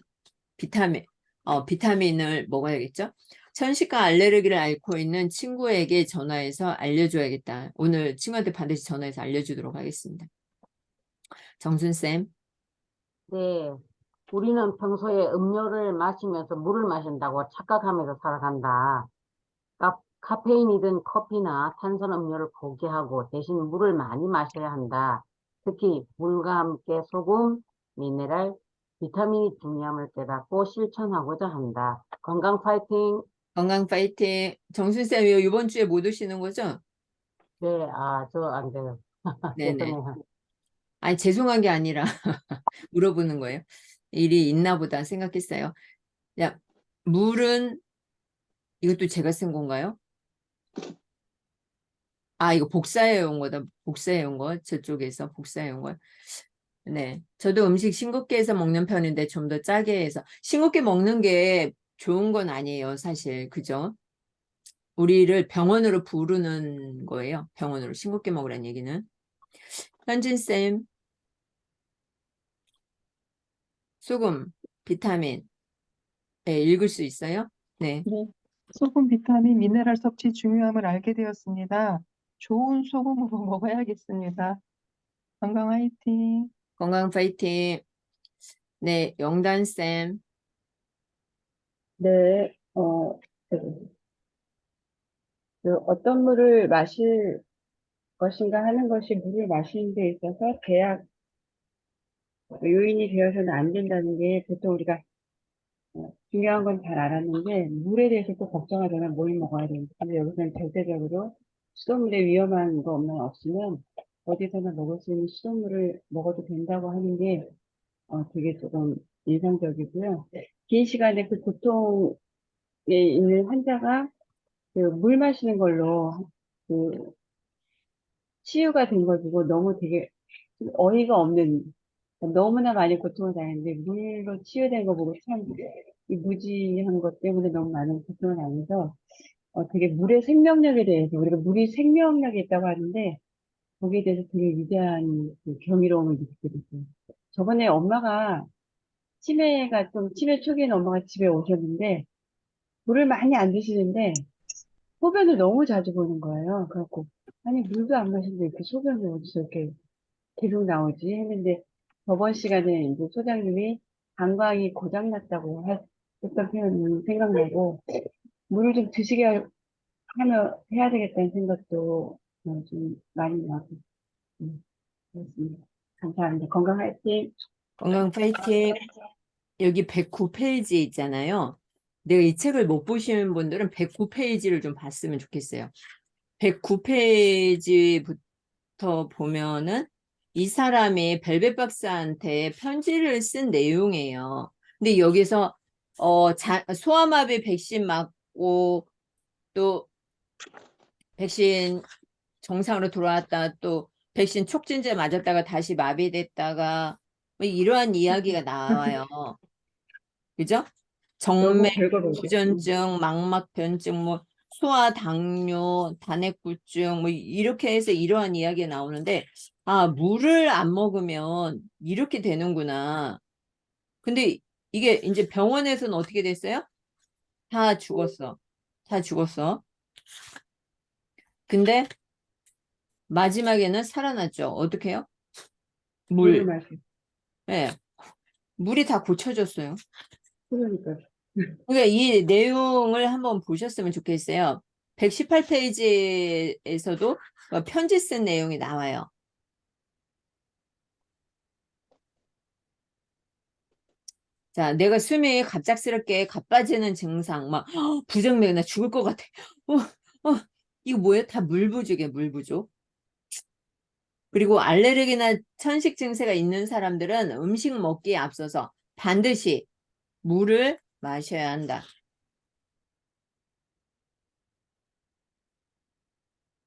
비타민을 먹어야겠죠? 천식과 알레르기를 앓고 있는 친구에게 전화해서 알려줘야겠다. 오늘 친구한테 반드시 전화해서 알려주도록 하겠습니다. 정순쌤. 네, 우리는 평소에 음료를 마시면서 물을 마신다고 착각하면서 살아간다. 카페인이든 커피나 탄산음료를 포기하고 대신 물을 많이 마셔야 한다. 특히 물과 함께 소금, 미네랄, 비타민이 중요함을 깨닫고 실천하고자 한다. 건강 파이팅! 건강 파이팅. 정순쌤 이번 주에 못 오시는 거죠? 네, 저 안 돼요. 네네. 죄송해요. 아니, 죄송한 게 아니라 물어보는 거예요. 일이 있나 보다 생각했어요. 야, 물은 이것도 제가 쓴 건가요? 아, 이거 복사해 온 거다. 복사해 온 거. 저쪽에서 복사해 온 거. 네. 저도 음식 싱겁게 해서 먹는 편인데 좀 더 짜게 해서. 싱겁게 먹는 게 좋은 건 아니에요, 사실. 그죠? 우리를 병원으로 부르는 거예요. 병원으로 싱겁게 먹으라는 얘기는. 현진쌤, 소금, 비타민. 네, 읽을 수 있어요? 네. 네, 소금, 비타민, 미네랄 섭취 중요함을 알게 되었습니다. 좋은 소금으로 먹어야겠습니다. 건강 화이팅! 건강 파이팅. 네, 영단쌤. 네, 어떤 물을 마실 것인가 하는 것이 물을 마시는 데 있어서 제약 요인이 되어서는 안 된다는 게 보통 우리가 중요한 건 잘 알았는데 물에 대해서 또 걱정하잖아. 뭘 먹어야 되는지. 근데 여기서는 절대적으로 수돗물에 위험한 거 없으면 어디서나 먹을 수 있는 수돗물을 먹어도 된다고 하는 게 되게 조금 인상적이고요. 긴 시간에 그 고통에 있는 환자가 그 물 마시는 걸로 그 치유가 된 걸 보고 너무 되게 어이가 없는, 너무나 많이 고통을 당했는데 물로 치유된 거 보고 참 이 무지한 것 때문에 너무 많은 고통을 당해서 되게 물의 생명력에 대해서, 우리가 물이 생명력이 있다고 하는데 거기에 대해서 되게 위대한 그 경이로움을 느끼게 됐어요. 저번에 엄마가 치매 초기에는 엄마가 집에 오셨는데 물을 많이 안 드시는데 소변을 너무 자주 보는 거예요. 그래갖고 아니 물도 안 마시는데 이렇게 소변이 어디서 이렇게 계속 나오지 했는데 저번 시간에 이제 소장님이 방광이 고장났다고 했던 표현이 생각나고 물을 좀 드시게 해야 되겠다는 생각도 좀 많이 나고 그렇습니다. 감사합니다. 건강 화이팅! 건강 파이팅. 여기 109페이지 있잖아요. 내가 이 책을 못 보신 분들은 109페이지를 좀 봤으면 좋겠어요. 109페이지부터 보면은 이 사람이 벨벳 박사한테 편지를 쓴 내용이에요. 근데 여기서 소아마비 백신 맞고 또 백신 정상으로 돌아왔다, 또 백신 촉진제 맞았다가 다시 마비됐다가 뭐 이러한 이야기가 나와요. 그죠? 너무 정맥, 별거로 부전증, 망막변증, 뭐 소아 당뇨, 단핵부증 뭐 이렇게 해서 이러한 이야기가 나오는데 아, 물을 안 먹으면 이렇게 되는구나. 근데 이게 이제 병원에서는 어떻게 됐어요? 다 죽었어. 다 죽었어. 근데 마지막에는 살아났죠. 어떻게 해요? 물을 물. 마시. 예. 물이 다 고쳐졌어요. 그러니까 그러니까 이 내용을 한번 보셨으면 좋겠어요. 118페이지에서도 편지 쓴 내용이 나와요. 자, 내가 숨이 갑작스럽게 가빠지는 증상, 막 부정맥 나 죽을 것 같아. 이거 뭐예요? 다 물 부족이에요, 물 부족. 그리고 알레르기나 천식 증세가 있는 사람들은 음식 먹기에 앞서서 반드시 물을 마셔야 한다.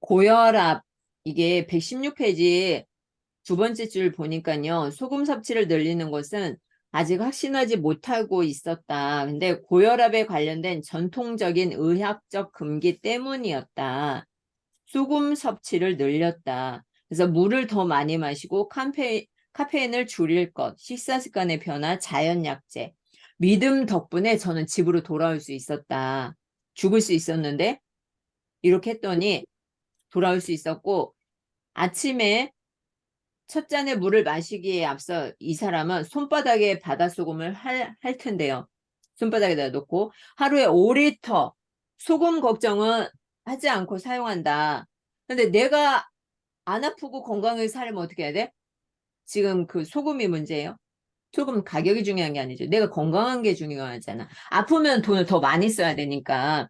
고혈압, 이게 116페이지 두 번째 줄 보니까요. 소금 섭취를 늘리는 것은 아직 확신하지 못하고 있었다. 근데 고혈압에 관련된 전통적인 의학적 금기 때문이었다. 소금 섭취를 늘렸다. 그래서 물을 더 많이 마시고 카페인을 줄일 것, 식사 습관의 변화, 자연약제. 믿음 덕분에 저는 집으로 돌아올 수 있었다. 죽을 수 있었는데 이렇게 했더니 돌아올 수 있었고 아침에 첫 잔의 물을 마시기에 앞서 이 사람은 손바닥에 바닷소금을 할 텐데요. 손바닥에다 놓고 하루에 5리터 소금 걱정은 하지 않고 사용한다. 근데 내가 안 아프고 건강하게 살려면 어떻게 해야 돼? 지금 그 소금이 문제예요. 소금 가격이 중요한 게 아니죠. 내가 건강한 게 중요하잖아. 아프면 돈을 더 많이 써야 되니까.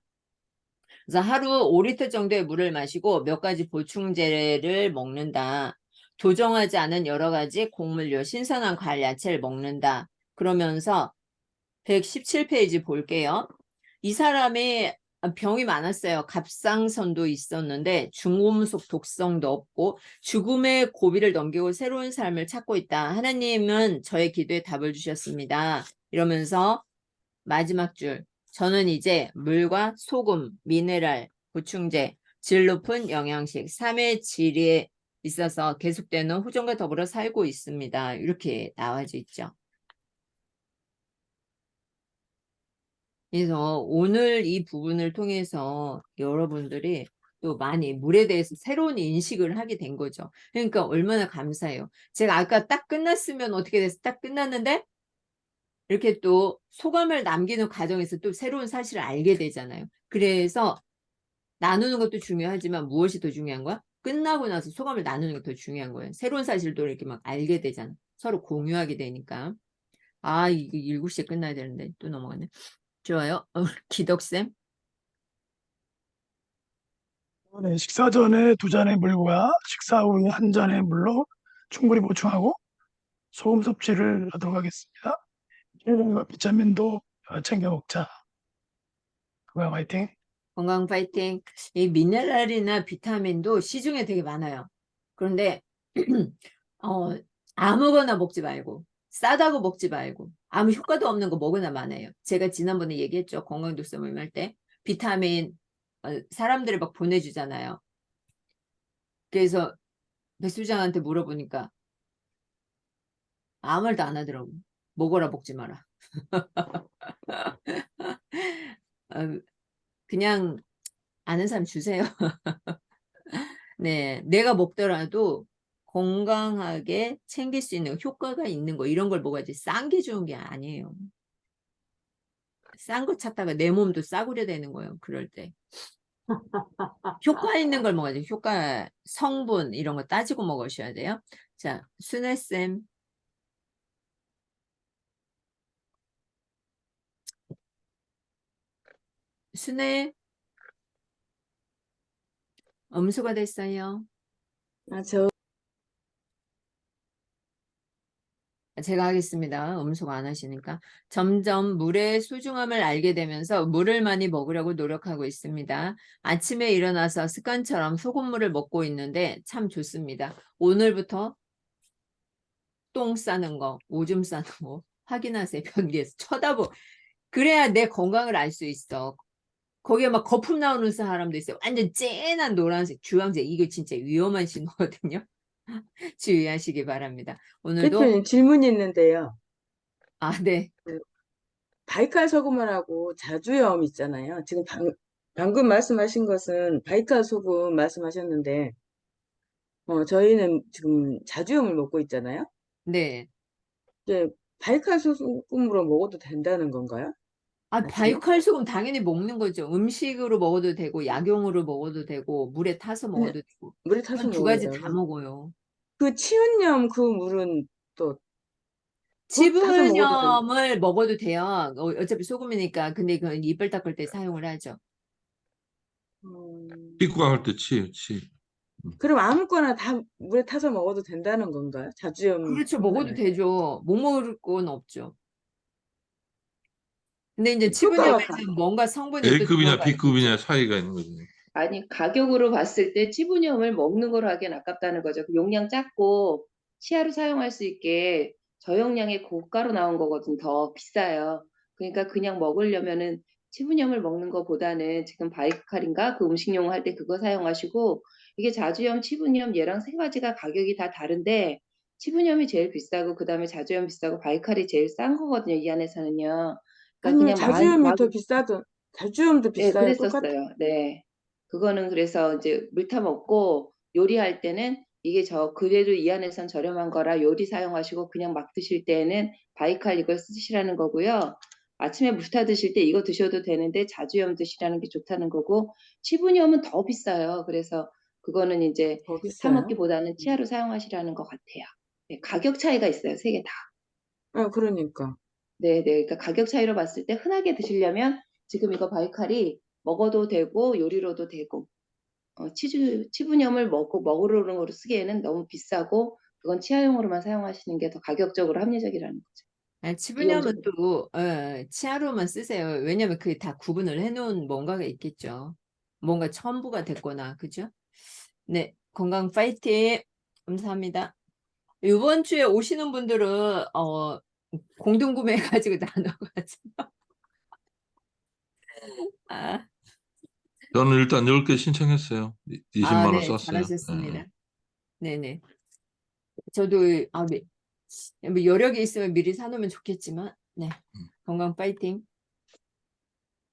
그래서 하루 5리터 정도의 물을 마시고 몇 가지 보충제를 먹는다. 조정하지 않은 여러 가지 곡물류, 신선한 과일, 야채를 먹는다. 그러면서 117페이지 볼게요. 이 사람이 병이 많았어요. 갑상선도 있었는데 중금속 독성도 없고 죽음의 고비를 넘기고 새로운 삶을 찾고 있다. 하나님은 저의 기도에 답을 주셨습니다. 이러면서 마지막 줄, 저는 이제 물과 소금, 미네랄, 보충제, 질 높은 영양식, 3의 질에 있어서 계속되는 후존과 더불어 살고 있습니다. 이렇게 나와져 있죠. 그래서 오늘 이 부분을 통해서 여러분들이 또 많이 물에 대해서 새로운 인식을 하게 된 거죠. 그러니까 얼마나 감사해요. 제가 아까 딱 끝났으면 어떻게 됐어? 딱 끝났는데 이렇게 또 소감을 남기는 과정에서 또 새로운 사실을 알게 되잖아요. 그래서 나누는 것도 중요하지만 무엇이 더 중요한 거야? 끝나고 나서 소감을 나누는 게 더 중요한 거예요. 새로운 사실도 이렇게 막 알게 되잖아. 서로 공유하게 되니까. 아, 이게 7시에 끝나야 되는데 또 넘어가네. 좋아요. 기덕쌤. 네, 식사 전에 2잔의 물과 식사 후에 1잔의 물로 충분히 보충하고 소금 섭취를 하도록 하겠습니다. 미네랄과 비타민도 챙겨 먹자. 건강 화이팅. 건강 파이팅. 이 미네랄이나 비타민도 시중에 되게 많아요. 그런데 아무거나 먹지 말고 싸다고 먹지 말고 아무 효과도 없는 거 먹으나 많아요. 제가 지난번에 얘기했죠. 건강독서 모임할 때 비타민 사람들을 막 보내주잖아요. 그래서 백수장한테 물어보니까 아무 말도 안 하더라고. 먹어라 먹지 마라. 그냥 아는 사람 주세요. 네, 내가 먹더라도 건강하게 챙길 수 있는 효과가 있는 거 이런 걸 먹어야지 싼 게 좋은 게 아니에요. 싼 거 찾다가 내 몸도 싸구려 되는 거예요. 그럴 때. 효과 있는 걸 먹어야지. 효과, 성분 이런 거 따지고 먹으셔야 돼요. 자, 순애쌤. 순애. 음수가 됐어요. 제가 하겠습니다. 음수가 안 하시니까. 점점 물의 소중함을 알게 되면서 물을 많이 먹으려고 노력하고 있습니다. 아침에 일어나서 습관처럼 소금물을 먹고 있는데 참 좋습니다. 오늘부터 똥 싸는 거, 오줌 싸는 거 확인하세요. 변기에서 쳐다보. 그래야 내 건강을 알 수 있어. 거기에 막 거품 나오는 사람도 있어요. 완전 쨍한 노란색, 주황색. 이거 진짜 위험한 신호거든요. 주의하시기 바랍니다. 오늘도 대표님 질문이 있는데요. 네. 바이칼 소금물하고 자주염 있잖아요. 지금 방금 말씀하신 것은 바이칼 소금 말씀하셨는데, 저희는 지금 자주염을 먹고 있잖아요. 네. 이제 바이칼 소금으로 먹어도 된다는 건가요? 아침에? 바이칼 소금 당연히 먹는 거죠. 음식으로 먹어도 되고, 약용으로 먹어도 되고, 물에 타서 그냥 먹어도 되고. 물에 타서 그건 두 가지 다 먹는다고. 먹어요. 그 치은염 그 물은 또 타서 먹어도 되나요? 치분염을 먹어도 돼요. 어차피 소금이니까. 근데 그건 이빨 닦을 때 사용을 하죠. 피부과 할 때 치. 그럼 아무거나 다 물에 타서 먹어도 된다는 건가요? 자주염 그렇죠. 뿐만 먹어도 아니라. 되죠. 못 먹을 건 없죠. 근데 이제 효과가 치분염에는 뭔가 성분이 또 A급이냐 들어가 B급이냐 있겠죠. 차이가 있는 거지. 아니, 가격으로 봤을 때 치부염을 먹는 거로 하기엔 아깝다는 거죠. 그 용량 작고 치아로 사용할 수 있게 저용량의 고가로 나온 거거든. 더 비싸요. 그러니까 그냥 먹으려면은 치부염을 먹는 것보다는 지금 바이칼인가 그 음식용 할 때 그거 사용하시고, 이게 자주염, 치부염 얘랑 세 가지가 가격이 다 다른데 치부염이 제일 비싸고 그다음에 자주염 비싸고 바이칼이 제일 싼 거거든요. 이 안에서는요. 그러니까 아니요, 그냥 자주염이 더 비싸도, 자주염도 네, 비싸요. 똑같아. 그랬었어요. 네. 그거는 그래서 이제 물 타 먹고 요리할 때는 이게 그래도 이 안에선 저렴한 거라 요리 사용하시고 그냥 막 드실 때는 바이칼 이걸 쓰시라는 거고요. 아침에 물 타 드실 때 이거 드셔도 되는데 자주염 드시라는 게 좋다는 거고, 치분염은 더 비싸요. 그래서 그거는 이제 더 사 비싸요? 먹기보다는 치아로 사용하시라는 것 같아요. 네, 가격 차이가 있어요. 세 개 다. 그러니까. 네, 그러니까 가격 차이로 봤을 때 흔하게 드시려면 지금 이거 바이칼이 먹어도 되고 요리로도 되고, 치분염을 먹으로 쓰기에는 너무 비싸고 그건 치아용으로만 사용하시는 게 더 가격적으로 합리적이라는 거죠. 치부염은 이용적으로. 또 치아로만 쓰세요. 왜냐면 그게 다 구분을 해놓은 뭔가가 있겠죠. 뭔가 첨부가 됐거나, 그죠? 네, 건강 파이팅! 감사합니다. 이번 주에 오시는 분들은 공동구매해가지고 나눠가지고 아, 저는 일단 10개 신청했어요. 20만 원 네, 썼어요. 잘하셨습니다. 네네. 저도 뭐 여력이 있으면 미리 사놓으면 좋겠지만, 네, 건강 파이팅!